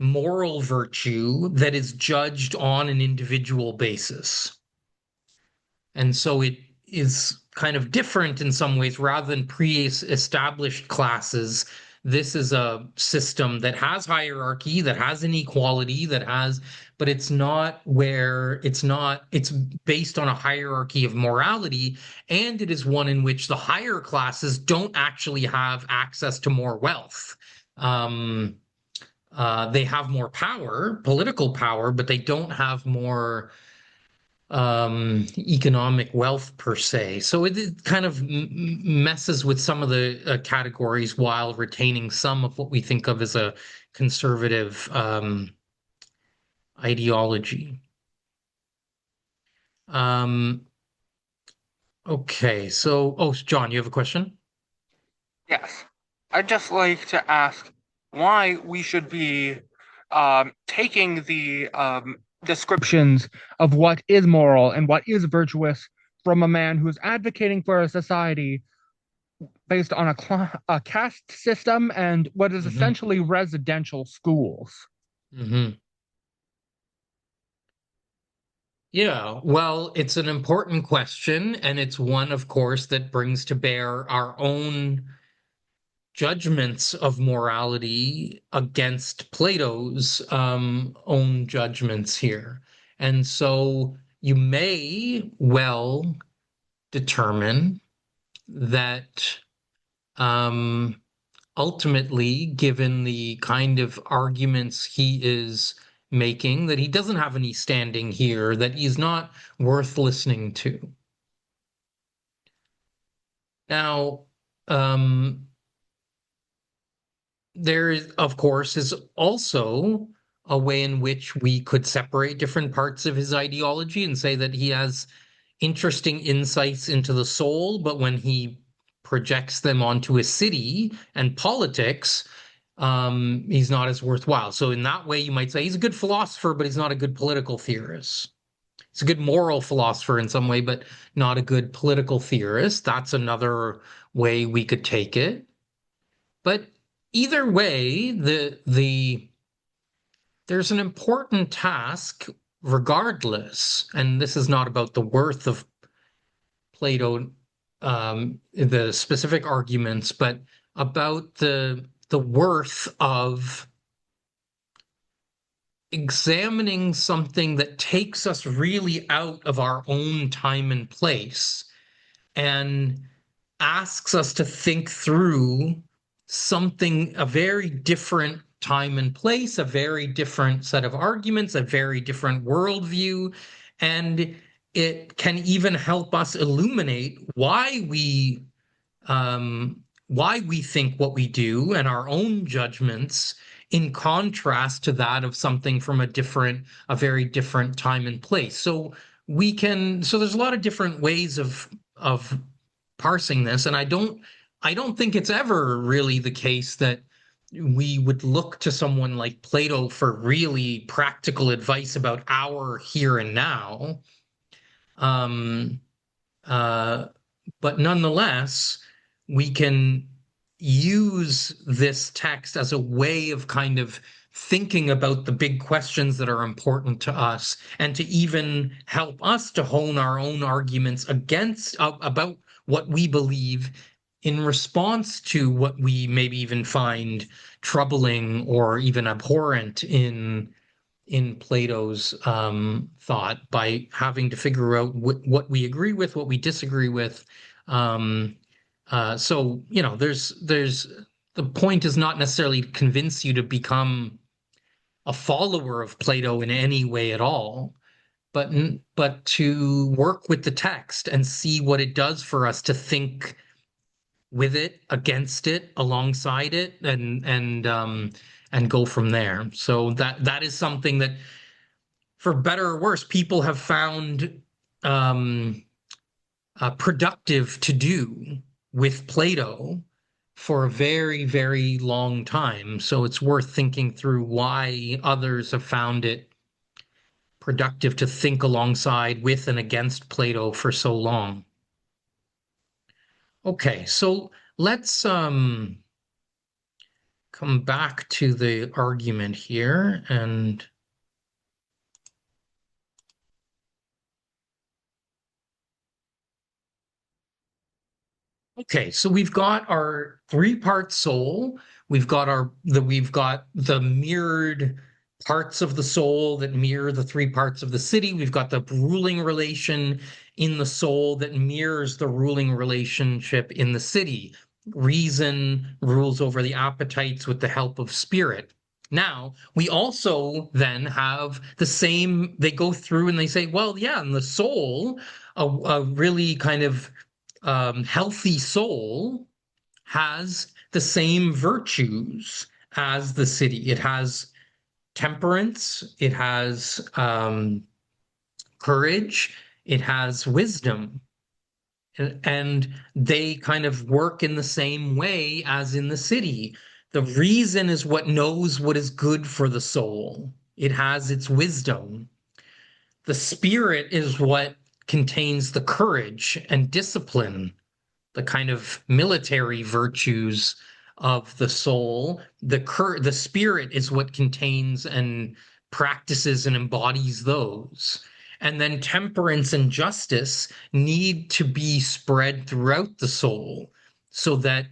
moral virtue that is judged on an individual basis. And so it is kind of different in some ways. Rather than pre-established classes, this is a system that has hierarchy, that has inequality, but it's based on a hierarchy of morality, and it is one in which the higher classes don't actually have access to more wealth. They have more power, political power, but they don't have more economic wealth per se. So it kind of messes with some of the categories while retaining some of what we think of as a conservative ideology. Okay, so, John, you have a question?
Yes. I'd just like to ask why we should be taking the descriptions of what is moral and what is virtuous from a man who's advocating for a society based on a caste system and what is essentially residential schools.
Yeah, well, it's an important question, and it's one, of course, that brings to bear our own judgments of morality against Plato's own judgments here. And so you may well determine that ultimately, given the kind of arguments he is making, that he doesn't have any standing here, that he's not worth listening to. Now, there is, of course, is also a way in which we could separate different parts of his ideology and say that he has interesting insights into the soul, but when he projects them onto a city and politics, he's not as worthwhile. So in that way, you might say he's a good philosopher, but he's not a good political theorist. He's a good moral philosopher in some way, but not a good political theorist. That's another way we could take it. But either way, there's an important task regardless, and this is not about the worth of Plato, the specific arguments, but about the worth of examining something that takes us really out of our own time and place and asks us to think through something, a very different time and place, a very different set of arguments, a very different worldview. And it can even help us illuminate why we think what we do and our own judgments in contrast to that of something from a very different time and place. So there's a lot of different ways of parsing this, and I don't think it's ever really the case that we would look to someone like Plato for really practical advice about our here and now. But nonetheless, we can use this text as a way of kind of thinking about the big questions that are important to us, and to even help us to hone our own arguments about what we believe in response to what we maybe even find troubling or even abhorrent in Plato's thought, by having to figure out what we agree with, what we disagree with. So, there's the point is not necessarily to convince you to become a follower of Plato in any way at all, but to work with the text and see what it does for us, to think with it, against it, alongside it, and go from there. So that is something that, for better or worse, people have found productive to do with Plato for a very, very long time. So it's worth thinking through why others have found it productive to think alongside with and against Plato for so long. Okay, so let's come back to the argument here. And okay, so we've got our three-part soul. We've got the mirrored parts of the soul that mirror the three parts of the city. We've got the ruling relation in the soul that mirrors the ruling relationship in the city. Reason rules over the appetites with the help of spirit. Now, we also then have the same, they go through and they say, well, yeah, in the soul, a really kind of healthy soul has the same virtues as the city. It has temperance, it has courage, it has wisdom. And they kind of work in the same way as in the city. The reason is what knows what is good for the soul. It has its wisdom. The spirit is what contains the courage and discipline, the kind of military virtues of the soul. The spirit is what contains and practices and embodies those. And then temperance and justice need to be spread throughout the soul, so that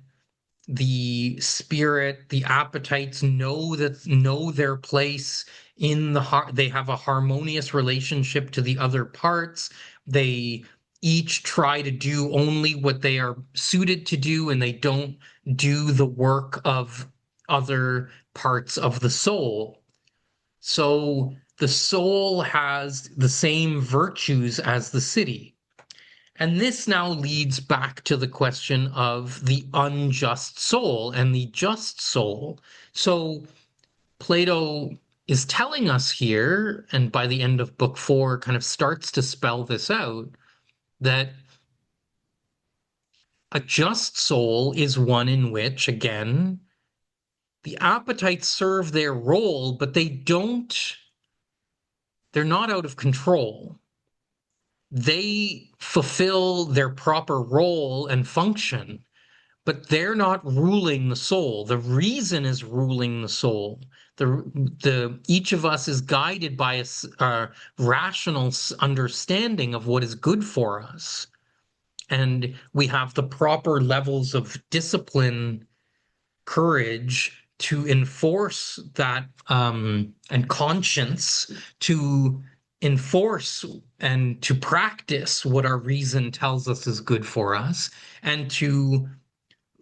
the spirit, the appetites know their place in the heart. They have a harmonious relationship to the other parts. They each try to do only what they are suited to do, and they don't do the work of other parts of the soul. So the soul has the same virtues as the city. And this now leads back to the question of the unjust soul and the just soul. So Plato is telling us here, and by the end of book 4 kind of starts to spell this out, that a just soul is one in which, again, the appetites serve their role, but they're not out of control. they fulfill their proper role and function, but they're not ruling the soul. The reason is ruling the soul. Each of us is guided by a rational understanding of what is good for us. And we have the proper levels of discipline, courage to enforce that, and conscience to enforce and to practice what our reason tells us is good for us, and to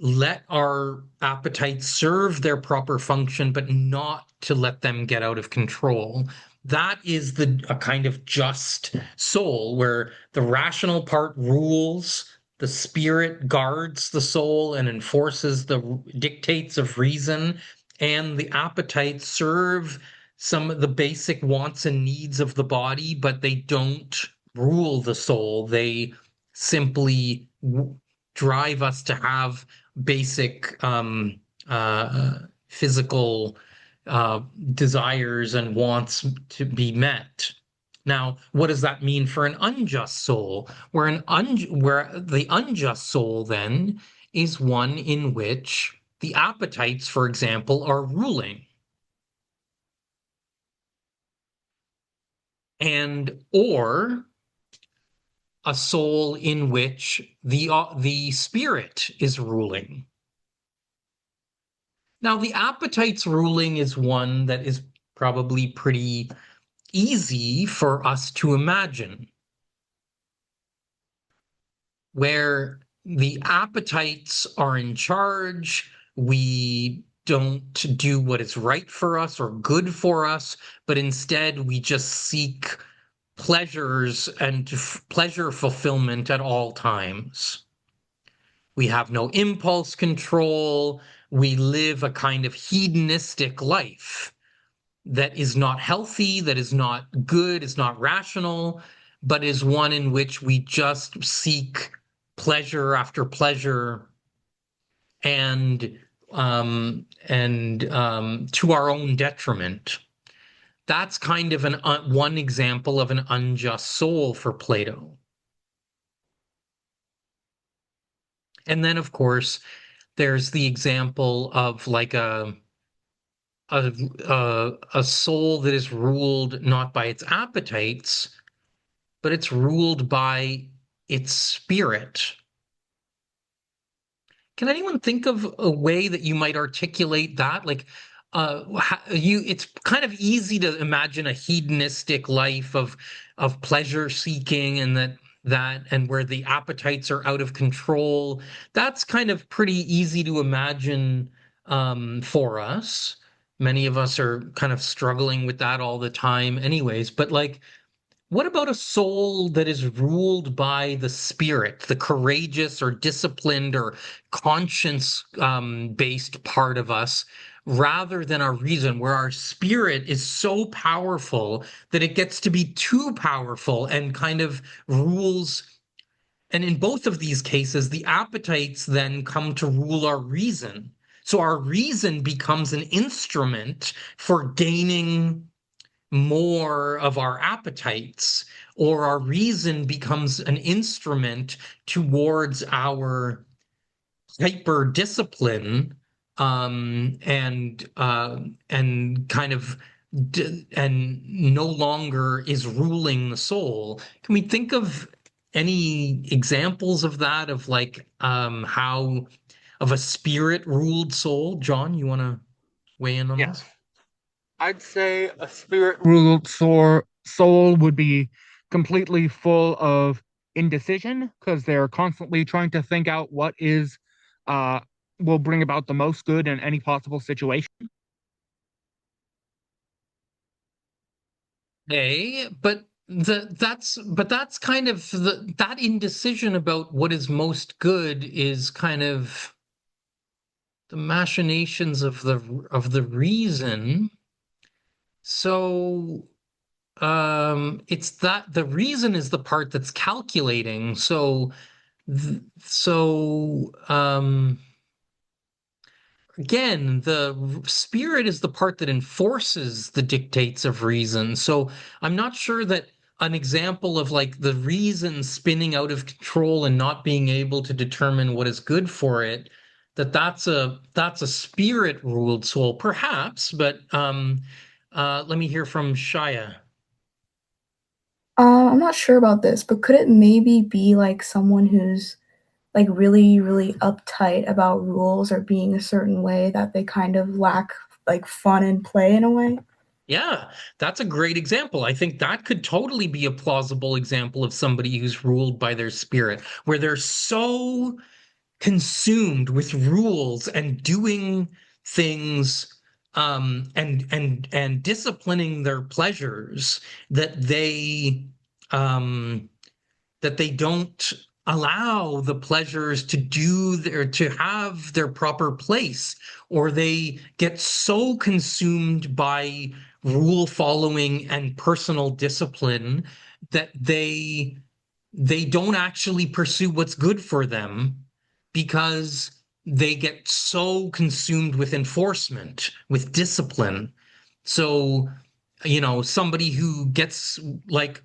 let our appetites serve their proper function, but not to let them get out of control. That is a kind of just soul where the rational part rules, the spirit guards the soul and enforces the dictates of reason, and the appetites serve some of the basic wants and needs of the body, but they don't rule the soul. They simply drive us to have basic physical desires and wants to be met. Now, what does that mean for an unjust soul? Where the unjust soul then is one in which the appetites, for example, are ruling. And or a soul in which the spirit is ruling. Now, the appetite's ruling is one that is probably pretty easy for us to imagine, where the appetites are in charge. We don't do what is right for us or good for us, but instead we just seek pleasures and pleasure fulfillment at all times. We have no impulse control. We live a kind of hedonistic life that is not healthy, that is not good, is not rational, but is one in which we just seek pleasure after pleasure, and to our own detriment. That's kind of one example of an unjust soul for Plato. And then, of course, there's the example of like a soul that is ruled not by its appetites, but it's ruled by its spirit. Can anyone think of a way that you might articulate that? Like, it's kind of easy to imagine a hedonistic life of pleasure seeking, and and where the appetites are out of control. That's kind of pretty easy to imagine for us. Many of us are kind of struggling with that all the time anyways, but like, what about a soul that is ruled by the spirit, the courageous or disciplined or conscience based part of us, rather than our reason, where our spirit is so powerful that it gets to be too powerful and kind of rules? And in both of these cases, the appetites then come to rule our reason. So our reason becomes an instrument for gaining more of our appetites, or our reason becomes an instrument towards our hyper discipline, and kind of and no longer is ruling the soul. Can we think of any examples of that, of like how of a spirit ruled soul? John, you want to weigh in on
Yes.
this?
I'd say a spirit ruled soul would be completely full of indecision because they're constantly trying to think out what is uh will bring about the most good in any possible situation.
Hey, but that's kind of that indecision about what is most good is kind of the machinations of the reason. So it's that the reason is the part that's calculating. So again, the spirit is the part that enforces the dictates of reason. So I'm not sure that an example of like the reason spinning out of control and not being able to determine what is good for it, that's a spirit ruled soul, perhaps, but let me hear from Shaya.
I'm not sure about this, but could it maybe be like someone who's like really, really uptight about rules or being a certain way that they kind of lack like fun and play in a way?
Yeah, that's a great example. I think that could totally be a plausible example of somebody who's ruled by their spirit, where they're so consumed with rules and doing things and disciplining their pleasures that um they don't allow the pleasures to do their to have their proper place, or they get so consumed by rule following and personal discipline that they don't actually pursue what's good for them because they get so consumed with enforcement, with discipline. So, somebody who gets like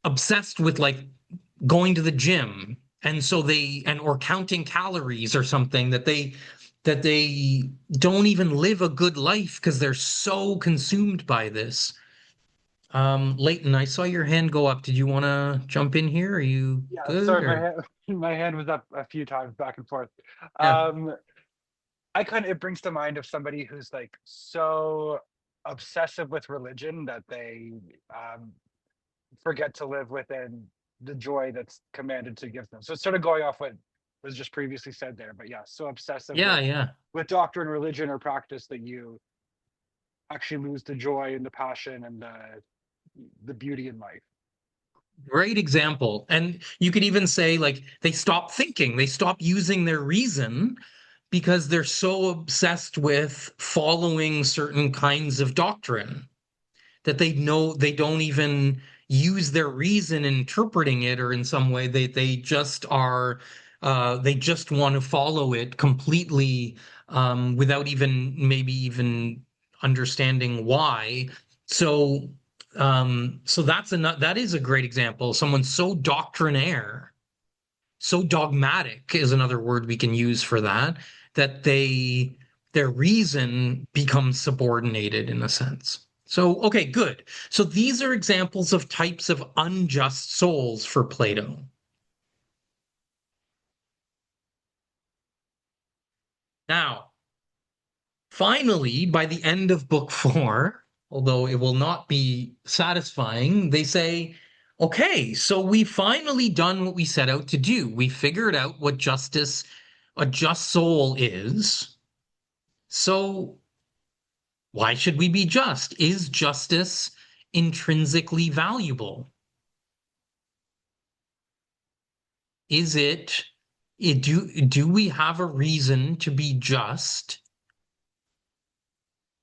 obsessed with like going to the gym, and so they and or counting calories or something, that they don't even live a good life because they're so consumed by this. Leighton, I saw your hand go up. Did you want to jump in here? Are you
Yeah,
good
sorry,
or
my hand was up a few times back and forth.
yeah?
Um, I kind of it brings to mind of somebody who's like so obsessive with religion that they forget to live within the joy that's commanded to give them. So it's sort of going off what was just previously said there, but yeah, so obsessive
Yeah, yeah.
with doctrine, religion, or practice that you actually lose the joy and the passion and the beauty in life.
Great example. And you could even say like they stop thinking, they stop using their reason because they're so obsessed with following certain kinds of doctrine that they know they don't even use their reason in interpreting it, or in some way they just are they just want to follow it completely, without even maybe even understanding why. So that is a great example. Someone so doctrinaire, so dogmatic is another word we can use for that, that their reason becomes subordinated in a sense. So, okay, good. So these are examples of types of unjust souls for Plato. Now, finally, by the end of book four, although it will not be satisfying, they say, okay, so we finally done what we set out to do. We figured out what a just soul is. So why should we be just? Is justice intrinsically valuable? Is do we have a reason to be just,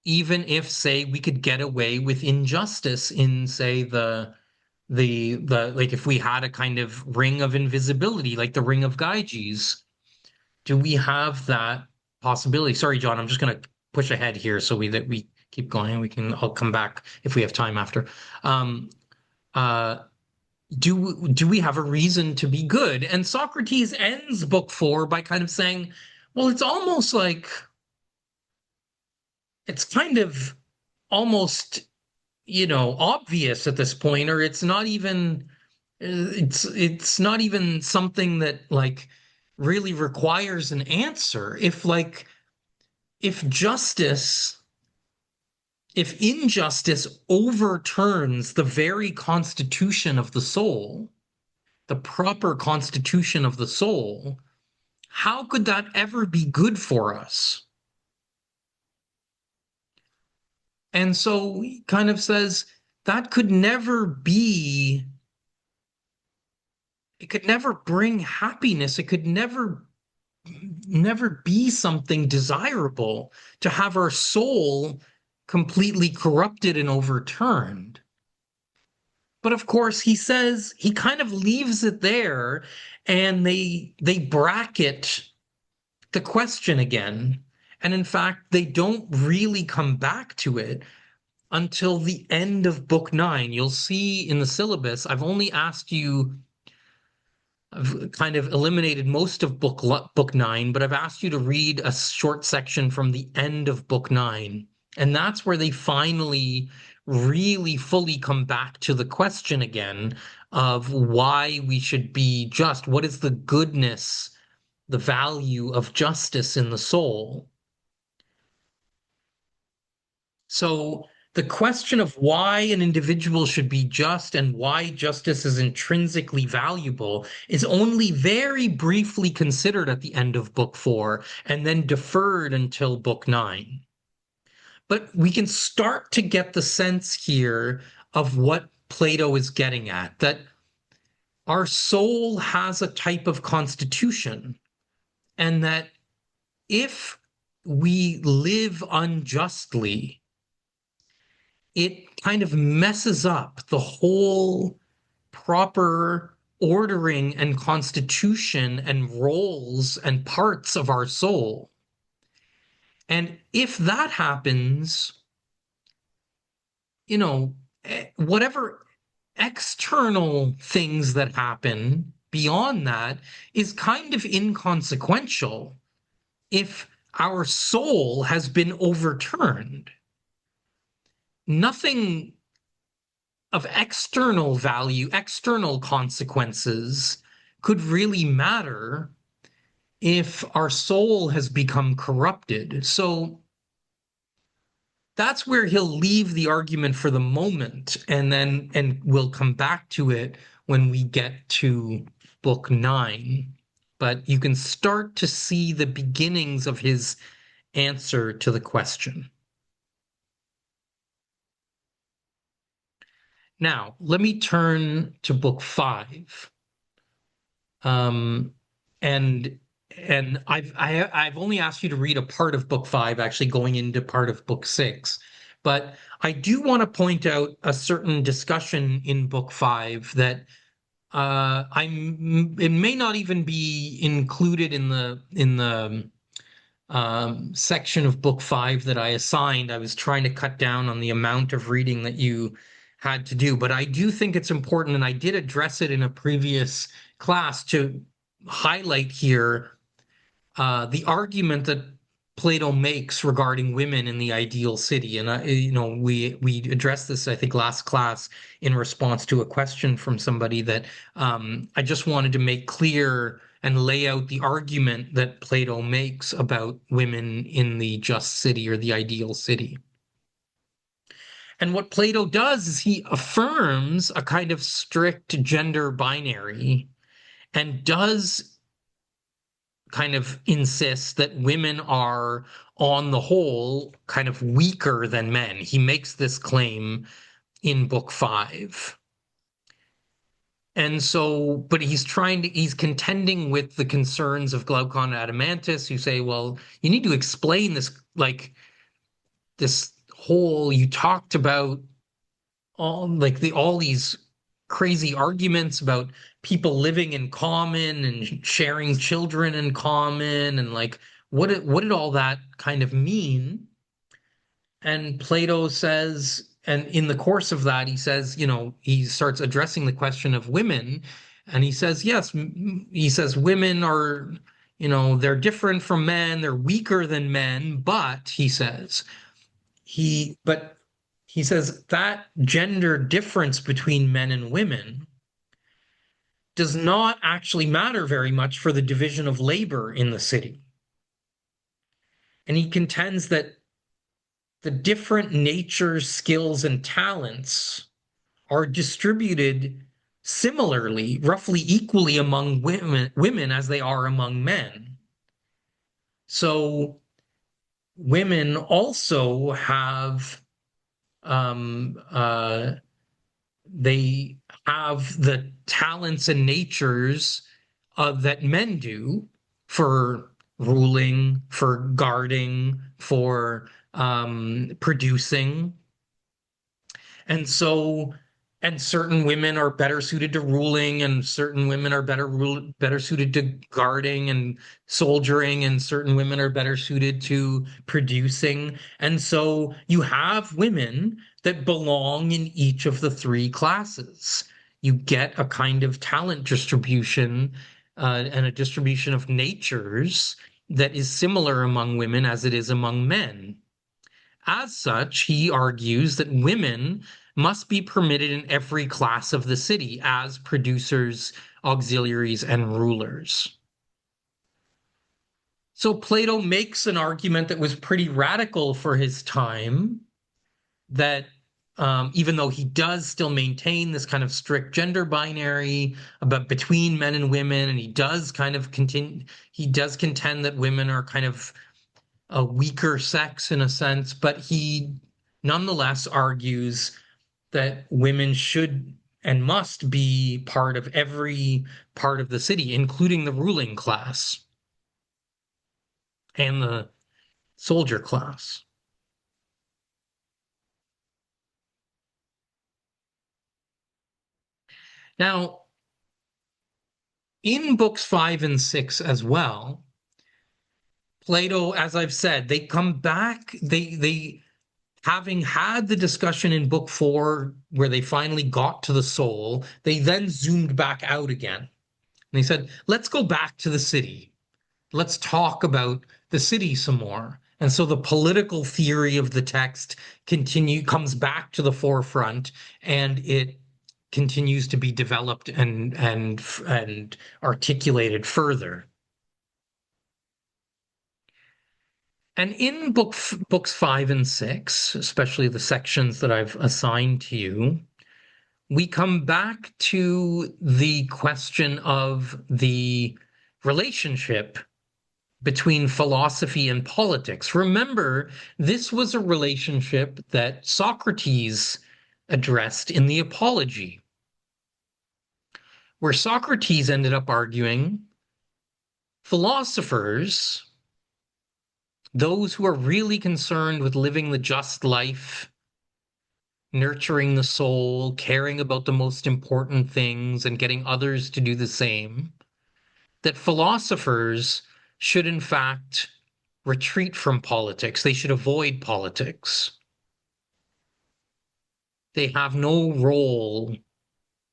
even if, say, we could get away with injustice in, say, the like if we had a kind of ring of invisibility, like the ring of Gyges, do we have that possibility? Sorry, John, I'm just gonna push ahead here so we keep going. I'll come back if we have time after. Um, uh, do we have a reason to be good? And Socrates ends book four by kind of saying, well, it's almost like it's kind of almost, obvious at this point, or it's not even something that like really requires an answer. If justice, if injustice overturns the very constitution of the soul, the proper constitution of the soul, how could that ever be good for us? And so he kind of says that could never be, it could never bring happiness. It could never be something desirable to have our soul completely corrupted and overturned. But of course, he says he kind of leaves it there, and they bracket the question again. And in fact, they don't really come back to it until the end of book 9. You'll see in the syllabus, I've only asked you, I've kind of eliminated most of book 9, but I've asked you to read a short section from the end of book 9. And that's where they finally really fully come back to the question again of why we should be just. What is the goodness, the value of justice in the soul? So the question of why an individual should be just and why justice is intrinsically valuable is only very briefly considered at the end of book 4 and then deferred until book 9. But we can start to get the sense here of what Plato is getting at, that our soul has a type of constitution, and that if we live unjustly, it kind of messes up the whole proper ordering and constitution and roles and parts of our soul. And if that happens, whatever external things that happen beyond that is kind of inconsequential if our soul has been overturned. Nothing of external value, external consequences could really matter if our soul has become corrupted. So that's where he'll leave the argument for the moment, and we'll come back to it when we get to book 9. But you can start to see the beginnings of his answer to the question. Now, let me turn to book 5. And I've only asked you to read a part of book 5, actually going into part of book 6. But I do want to point out a certain discussion in book 5 that it may not even be included in the section of book 5 that I assigned. I was trying to cut down on the amount of reading that you had to do, but I do think it's important, and I did address it in a previous class, to highlight here the argument that Plato makes regarding women in the ideal city. And we addressed this, I think, last class in response to a question from somebody that I just wanted to make clear and lay out the argument that Plato makes about women in the just city or the ideal city. And what Plato does is he affirms a kind of strict gender binary and does kind of insist that women are, on the whole, kind of weaker than men. He makes this claim in book 5. And so, but he's contending with the concerns of Glaucon and Adeimantus, who say, well, you need to explain this, like this whole, you talked about all these crazy arguments about people living in common and sharing children in common, and like what did all that kind of mean? And Plato says, and in the course of that, he says, he starts addressing the question of women, and he says, yes, he says women are, they're different from men, they're weaker than men, but he says that gender difference between men and women does not actually matter very much for the division of labor in the city. And he contends that the different natures, skills, and talents are distributed similarly, roughly equally among women as they are among men. So women also have they have the talents and natures that men do for ruling, for guarding, for producing. And so, and certain women are better suited to ruling, and certain women are better suited to guarding and soldiering, and certain women are better suited to producing. And so you have women that belong in each of the three classes. You get a kind of talent distribution and a distribution of natures that is similar among women as it is among men. As such, he argues that women must be permitted in every class of the city as producers, auxiliaries, and rulers. So Plato makes an argument that was pretty radical for his time, that even though he does still maintain this kind of strict gender binary about between men and women, and he does contend that women are kind of a weaker sex in a sense, but he nonetheless argues that women should and must be part of every part of the city, including the ruling class and the soldier class. Now, in books 5 and 6 as well, Plato, as I've said, they come back, they having had the discussion in book 4 where they finally got to the soul, they then zoomed back out again. And they said, let's go back to the city. Let's talk about the city some more. And so the political theory of the text comes back to the forefront, and it continues to be developed and articulated further. And in books 5 and 6, especially the sections that I've assigned to you, we come back to the question of the relationship between philosophy and politics. Remember, this was a relationship that Socrates addressed in the Apology, where Socrates ended up arguing philosophers, those who are really concerned with living the just life, nurturing the soul, caring about the most important things, and getting others to do the same, that philosophers should in fact retreat from politics. They should avoid politics. They have no role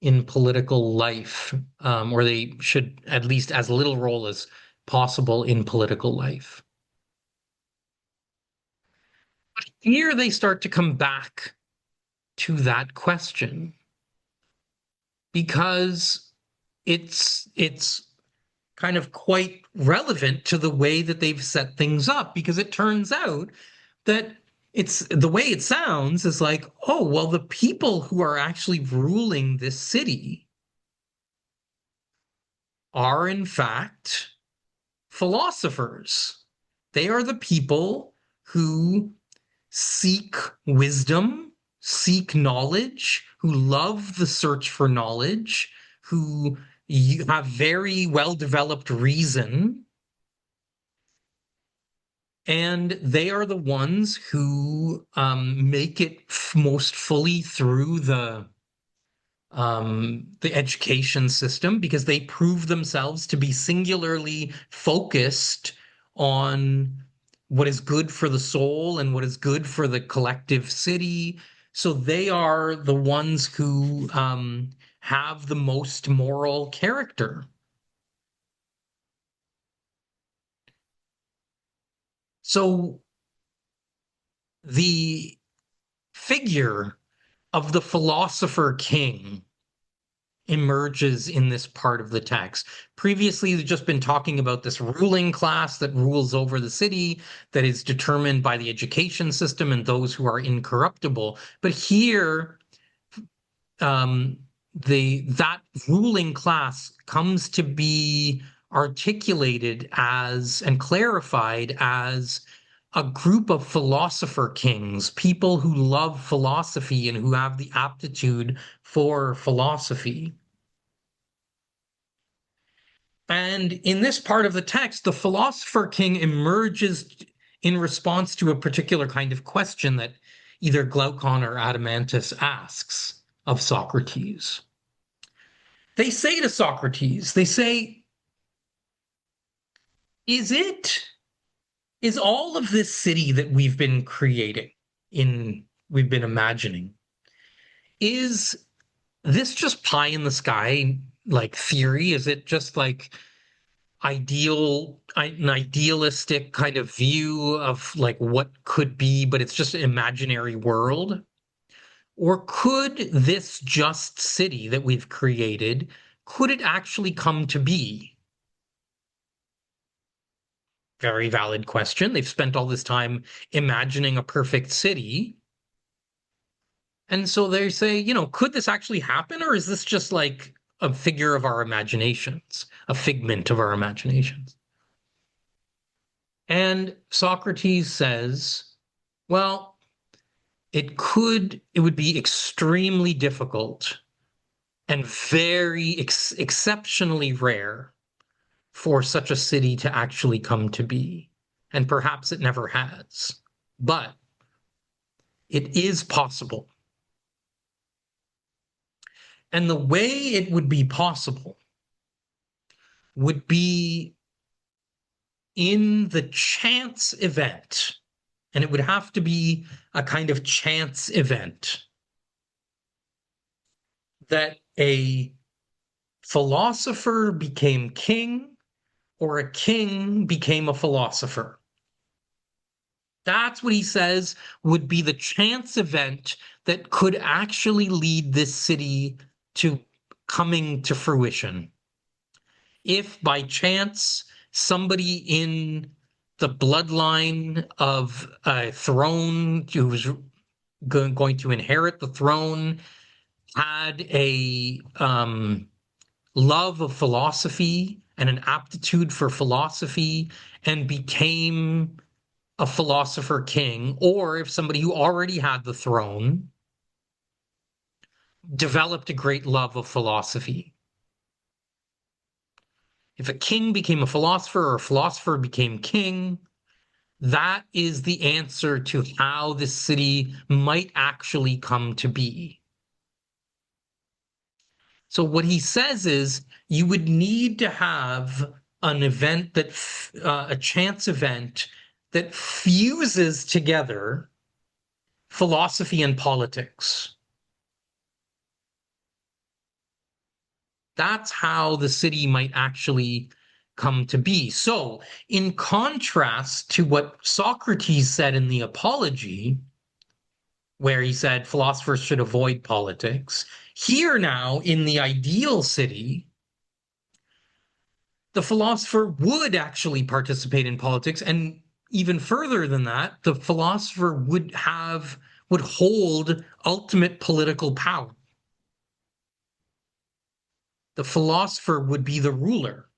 in political life, or they should at least as little role as possible in political life. But here they start to come back to that question, because it's kind of quite relevant to the way that they've set things up, because it turns out that it's the way it sounds is like, oh, well, the people who are actually ruling this city are in fact philosophers. They are the people who seek wisdom, seek knowledge, who love the search for knowledge, who have very well-developed reason, and they are the ones who make it most fully through the education system, because they prove themselves to be singularly focused on what is good for the soul and what is good for the collective city. So they are the ones who have the most moral character. So the figure of the philosopher king emerges in this part of the text. Previously, we've just been talking about this ruling class that rules over the city, that is determined by the education system and those who are incorruptible. But here, that ruling class comes to be articulated as and clarified as a group of philosopher kings, people who love philosophy and who have the aptitude for philosophy. And in this part of the text, the philosopher king emerges in response to a particular kind of question that either Glaucon or Adeimantus asks of Socrates. They say to Socrates, they say, is all of this city that we've been creating in we've been imagining. Is this just pie in the sky like theory? Is it just like an idealistic kind of view of like what could be, but it's just an imaginary world? Or could this just city that we've created, could it actually come to be? Very valid question. They've spent all this time imagining a perfect city. And so they say, could this actually happen? Or is this just like a figure of our imaginations, a figment of our imaginations? And Socrates says, well, it would be extremely difficult and very exceptionally rare for such a city to actually come to be. And perhaps it never has. But it is possible. And the way it would be possible would be in the chance event, and it would have to be a kind of chance event, that a philosopher became king or a king became a philosopher. That's what he says would be the chance event that could actually lead this city to coming to fruition. If by chance somebody in the bloodline of a throne who was going to inherit the throne had a love of philosophy and an aptitude for philosophy and became a philosopher king, or if somebody who already had the throne developed a great love of philosophy. If a king became a philosopher or a philosopher became king, that is the answer to how this city might actually come to be. So what he says is you would need to have an event that, a chance event that fuses together philosophy and politics. That's how the city might actually come to be. So, in contrast to what Socrates said in the Apology, where he said philosophers should avoid politics, here now in the ideal city, the philosopher would actually participate in politics. And even further than that, the philosopher would hold ultimate political power. The philosopher would be the ruler.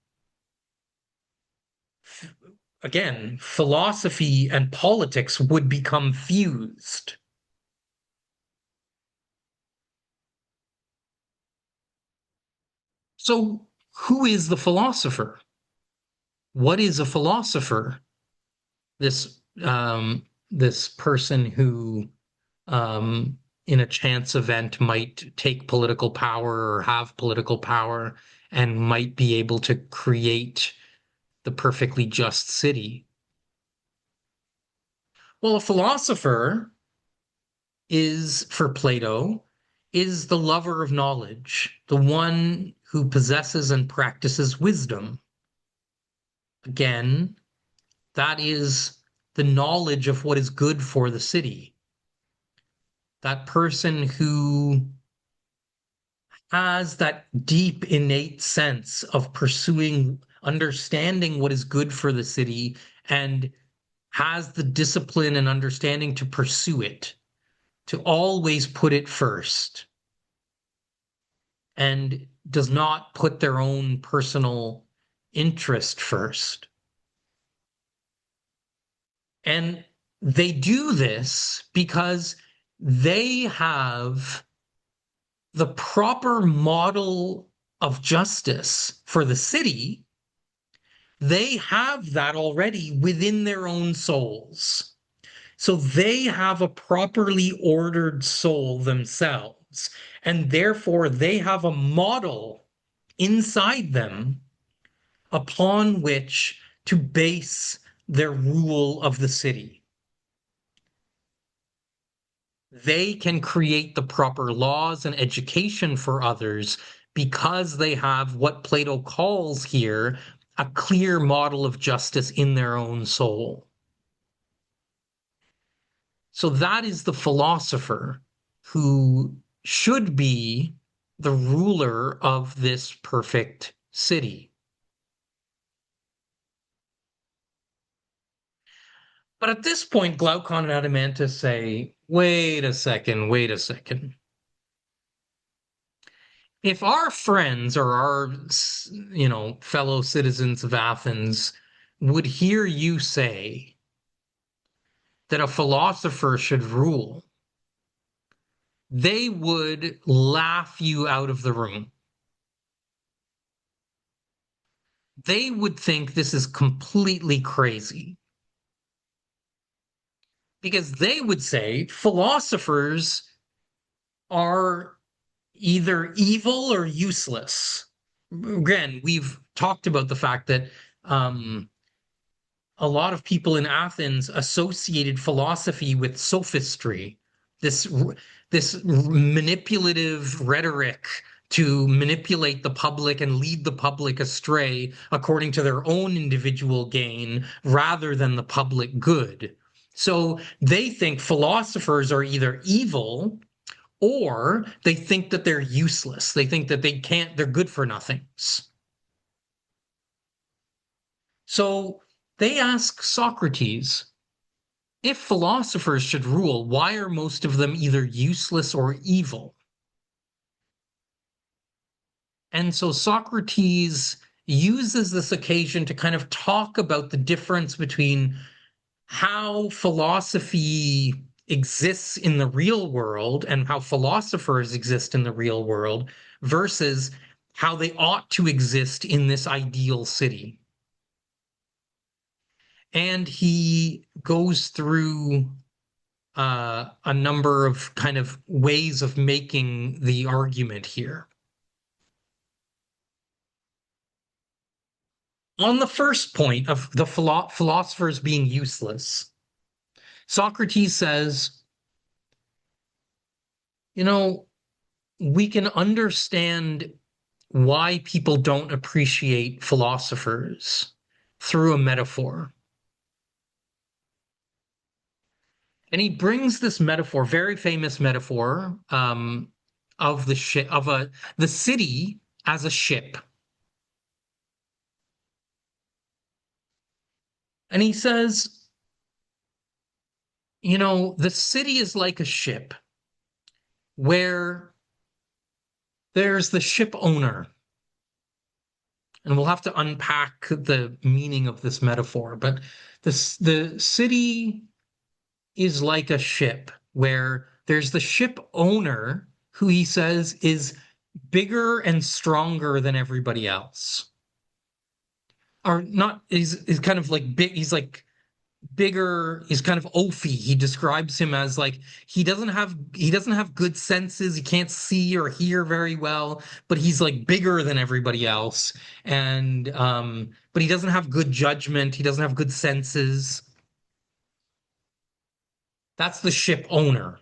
Again, philosophy and politics would become fused. So, who is the philosopher? What is a philosopher? This person who, in a chance event, might take political power or have political power and might be able to create the perfectly just city. Well, a philosopher is, for Plato, is the lover of knowledge, the one who possesses and practices wisdom. Again, that is the knowledge of what is good for the city. That person who has that deep innate sense of pursuing, understanding what is good for the city and has the discipline and understanding to pursue it, to always put it first, and does not put their own personal interest first. And they do this because they have the proper model of justice for the city. They have that already within their own souls. So they have a properly ordered soul themselves, and therefore they have a model inside them upon which to base their rule of the city. They can create the proper laws and education for others because they have what Plato calls here a clear model of justice in their own soul. So that is the philosopher who should be the ruler of this perfect city. But at this point, Glaucon and Adeimantus say, wait a second, wait a second. If our friends or our, fellow citizens of Athens would hear you say that a philosopher should rule, they would laugh you out of the room. They would think this is completely crazy. Because they would say philosophers are either evil or useless. Again, we've talked about the fact that a lot of people in Athens associated philosophy with sophistry, this manipulative rhetoric to manipulate the public and lead the public astray according to their own individual gain rather than the public good. So they think philosophers are either evil or they think that they're useless. They think that they're good for nothings. So they ask Socrates, if philosophers should rule, why are most of them either useless or evil? And so Socrates uses this occasion to kind of talk about the difference between how philosophy exists in the real world and how philosophers exist in the real world versus how they ought to exist in this ideal city. And he goes through a number of kind of ways of making the argument here. On the first point of the philosophers being useless, Socrates says, we can understand why people don't appreciate philosophers through a metaphor. And he brings this metaphor, very famous metaphor, of the city as a ship. And he says, the city is like a ship where there's the ship owner. And we'll have to unpack the meaning of this metaphor, but the city is like a ship where there's the ship owner who he says is bigger and stronger than everybody else. Or not, is kind of like big, he's like bigger, he's kind of oafy. He describes him as like he doesn't have good senses, he can't see or hear very well, but he's like bigger than everybody else. And but he doesn't have good judgment, he doesn't have good senses. That's the ship owner.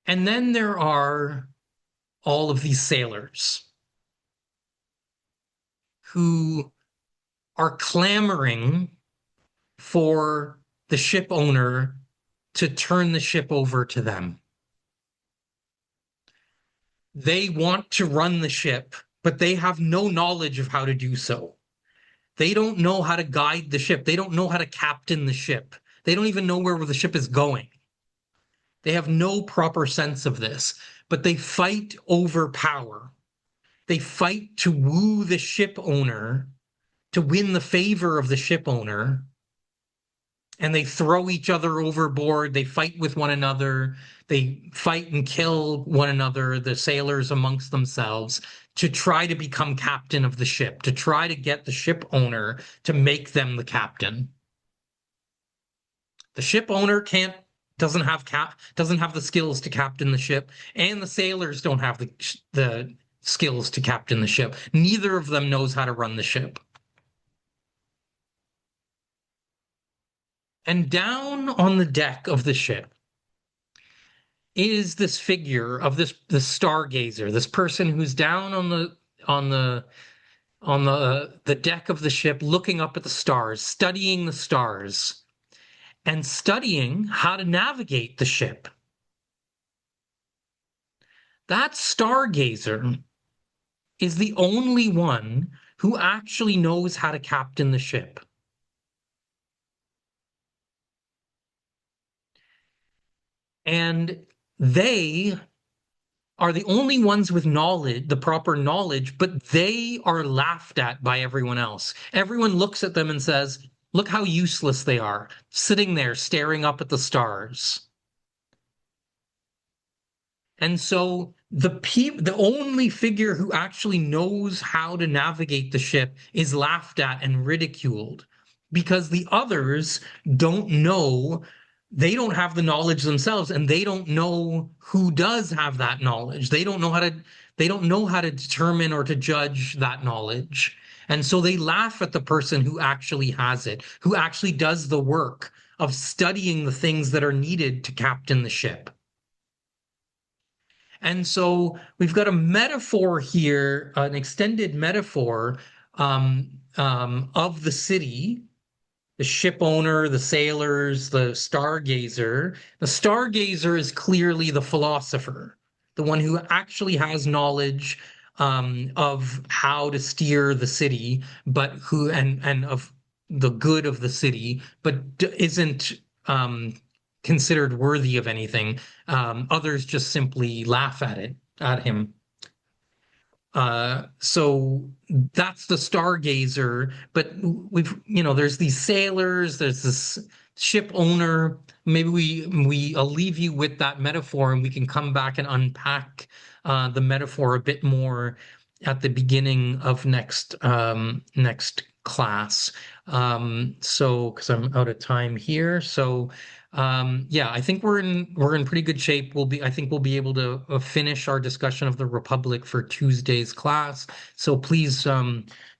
And then there are all of these sailors who are clamoring for the ship owner to turn the ship over to them. They want to run the ship, but they have no knowledge of how to do so. They don't know how to guide the ship. They don't know how to captain the ship. They don't even know where the ship is going. They have no proper sense of this, but they fight over power. They fight to woo the ship owner, to win the favor of the ship owner, and they throw each other overboard. They fight with one another. They fight and kill one another, the sailors amongst themselves, to try to become captain of the ship, to try to get the ship owner to make them the captain. The ship owner doesn't have the skills to captain the ship, and the sailors don't have the skills to captain the ship. Neither of them knows how to run the ship. And down on the deck of the ship is this figure of the stargazer, this person who's down on the the deck of the ship, looking up at the stars, studying the stars, and studying how to navigate the ship. That stargazer is the only one who actually knows how to captain the ship. And they are the only ones with knowledge, the proper knowledge, but they are laughed at by everyone else. Everyone looks at them and says, look how useless they are, sitting there staring up at the stars. And so the only figure who actually knows how to navigate the ship is laughed at and ridiculed because the others don't know, they don't have the knowledge themselves, and they don't know who does have that knowledge. They don't know how to determine or to judge that knowledge. And so they laugh at the person who actually has it, who actually does the work of studying the things that are needed to captain the ship. And so we've got a metaphor here, an extended metaphor of the city, the ship owner, the sailors, the stargazer. The stargazer is clearly the philosopher, the one who actually has knowledge of how to steer the city, but who and of the good of the city, but isn't considered worthy of anything. Others just simply laugh at him. So that's the stargazer, but there's these sailors, there's this ship owner. Maybe I'll leave you with that metaphor, and we can come back and unpack the metaphor a bit more at the beginning of next class. So because I'm out of time here, so yeah, I think we're in pretty good shape. I think we'll be able to finish our discussion of the Republic for Tuesday's class. So please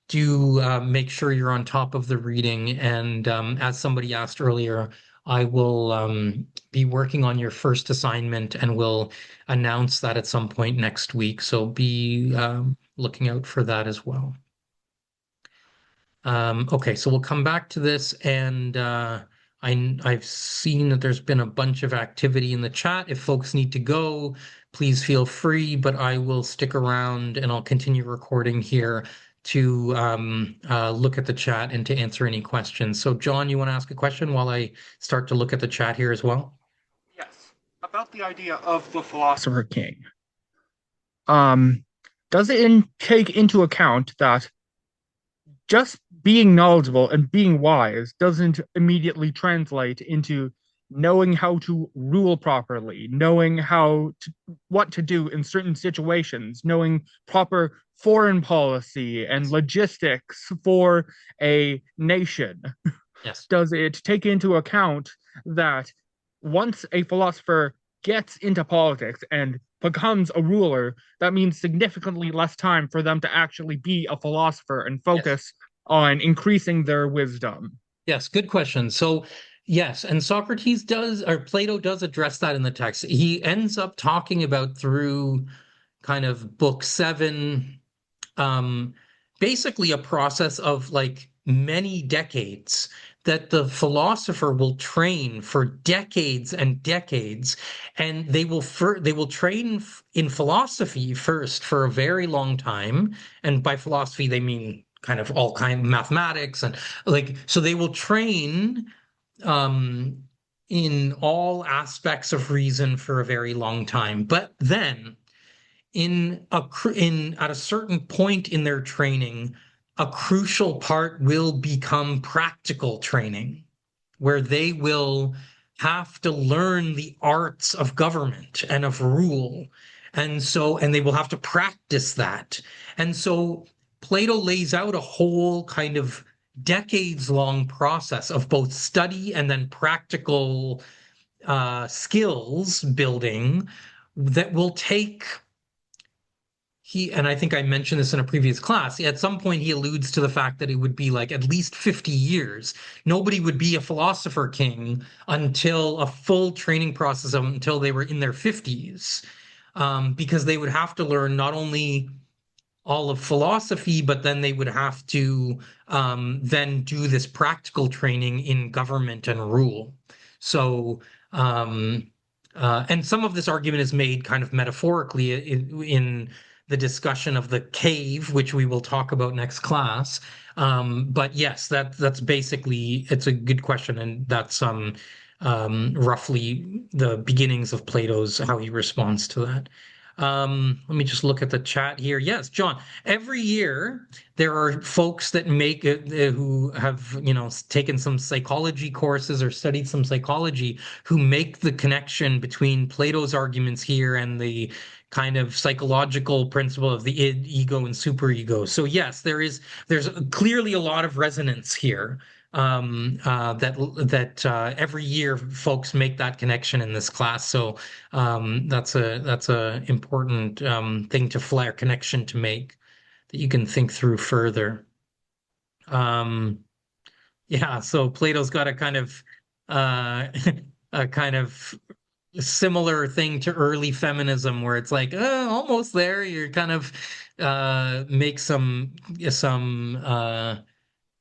do make sure you're on top of the reading. And as somebody asked earlier, I will be working on your first assignment, and we'll announce that at some point next week. So be looking out for that as well. Okay, so we'll come back to this, and I've seen that there's been a bunch of activity in the chat. If folks need to go, please feel free, but I will stick around and I'll continue recording here to look at the chat and to answer any questions. So John, you want to ask a question while I start to look at the chat here as well?
Yes, about the idea of the philosopher king. Does it take into account that just being knowledgeable and being wise doesn't immediately translate into knowing how to rule properly, knowing what to do in certain situations, knowing proper foreign policy and logistics for a nation?
Yes.
Does it take into account that once a philosopher gets into politics and becomes a ruler, that means significantly less time for them to actually be a philosopher and focus on increasing their wisdom?
Yes, good question. So yes, and Socrates does, or Plato does address that in the text. He ends up talking about through kind of book 7, basically a process of like many decades that the philosopher will train for decades and decades, and they will train in philosophy first for a very long time, and by philosophy they mean kind of all kind of mathematics, and like so they will train in all aspects of reason for a very long time, but then at a certain point in their training, a crucial part will become practical training, where they will have to learn the arts of government and of rule. And they will have to practice that. And so Plato lays out a whole kind of decades-long process of both study and then practical skills building that will take and I think I mentioned this in a previous class, at some point he alludes to the fact that it would be like at least 50 years. Nobody would be a philosopher king until a full training process until they were in their 50s, because they would have to learn not only all of philosophy, but then they would have to then do this practical training in government and rule. So, and some of this argument is made kind of metaphorically in the discussion of the cave, which we will talk about next class. But yes, that's basically, it's a good question, and that's roughly the beginnings of Plato's, how he responds to that. Let me just look at the chat here. Yes, John, every year there are folks that make it who have, taken some psychology courses or studied some psychology who make the connection between Plato's arguments here and the kind of psychological principle of the id, ego, and superego. So yes, there's clearly a lot of resonance here. That every year folks make that connection in this class. So that's a important thing to flare connection to make that you can think through further. Yeah, so Plato's got a kind of a kind of similar thing to early feminism where it's like almost there. You're kind of make some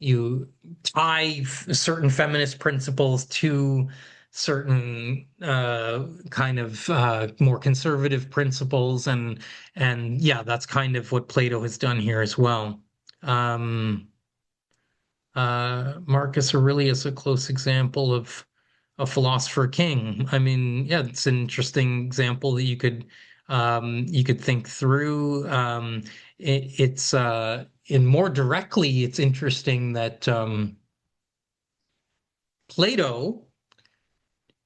you tie certain feminist principles to certain kind of more conservative principles, and yeah, that's kind of what Plato has done here as well. Marcus Aurelius, a close example of a philosopher king. I mean, yeah, it's an interesting example that you could think through. It's in more directly, it's interesting that Plato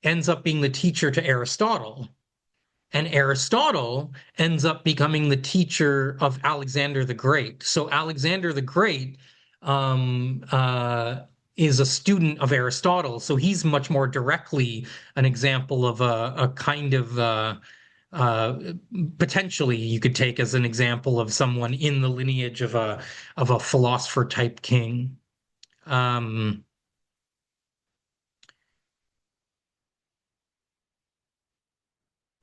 ends up being the teacher to Aristotle, and Aristotle ends up becoming the teacher of Alexander the Great. So Alexander the Great is a student of Aristotle, so he's much more directly an example of a kind of potentially you could take as an example of someone in the lineage of a philosopher type king.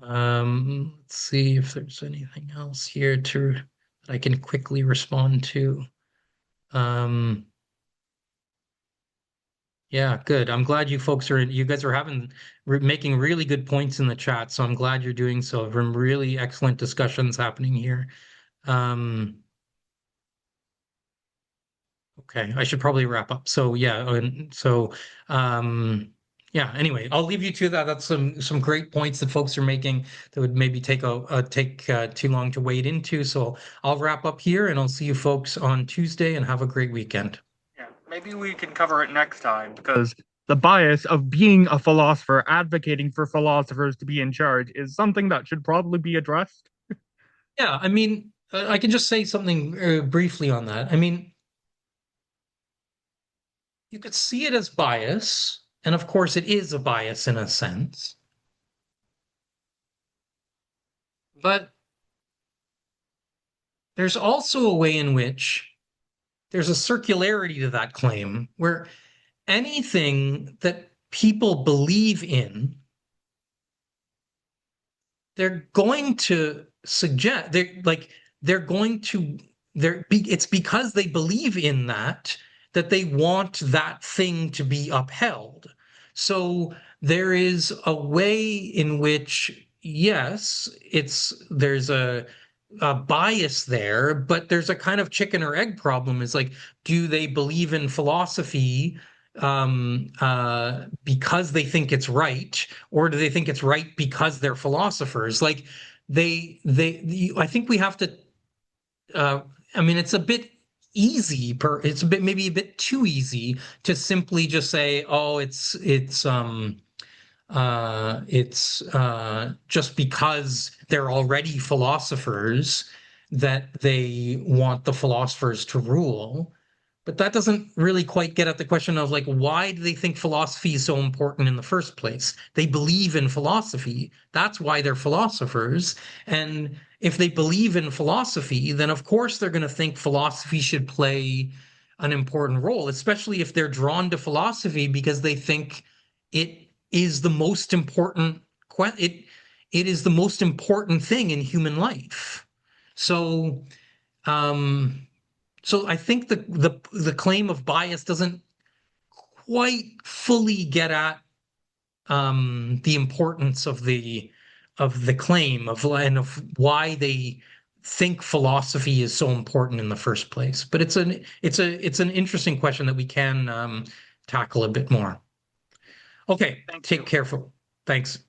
Let's see if there's anything else here that I can quickly respond to. Yeah, good. I'm glad you folks you guys are making really good points in the chat. So I'm glad you're doing so. From really excellent discussions happening here. Okay, I should probably wrap up. So yeah, yeah, anyway, I'll leave you to that. That's some great points that folks are making that would maybe take too long to wade into. So I'll wrap up here, and I'll see you folks on Tuesday, and have a great weekend.
Yeah, maybe we can cover it next time, because the bias of being a philosopher, advocating for philosophers to be in charge, is something that should probably be addressed.
Yeah, I mean, I can just say something briefly on that. I mean, you could see it as bias, and of course it is a bias in a sense. But there's also a way in which there's a circularity to that claim, where anything that people believe in, they're going to suggest it's because they believe in that they want that thing to be upheld. So there is a way in which, yes, there's a bias there, but there's a kind of chicken or egg problem. Is like, do they believe in philosophy because they think it's right, or do they think it's right because they're philosophers? Like I think we have to. I mean, it's a bit easy. It's maybe a bit too easy to simply just say, oh, it's just because they're already philosophers that they want the philosophers to rule. But that doesn't really quite get at the question of like, why do they think philosophy is so important in the first place? They believe in philosophy. That's why they're philosophers. And if they believe in philosophy, then of course they're going to think philosophy should play an important role, especially if they're drawn to philosophy because they think it is the most important it is the most important thing in human life. So um so I think the claim of bias doesn't quite fully get at the importance of the claim of and of why they think philosophy is so important in the first place. But it's an interesting question that we can tackle a bit more. Okay,
Thank
take
you.
care. Thanks.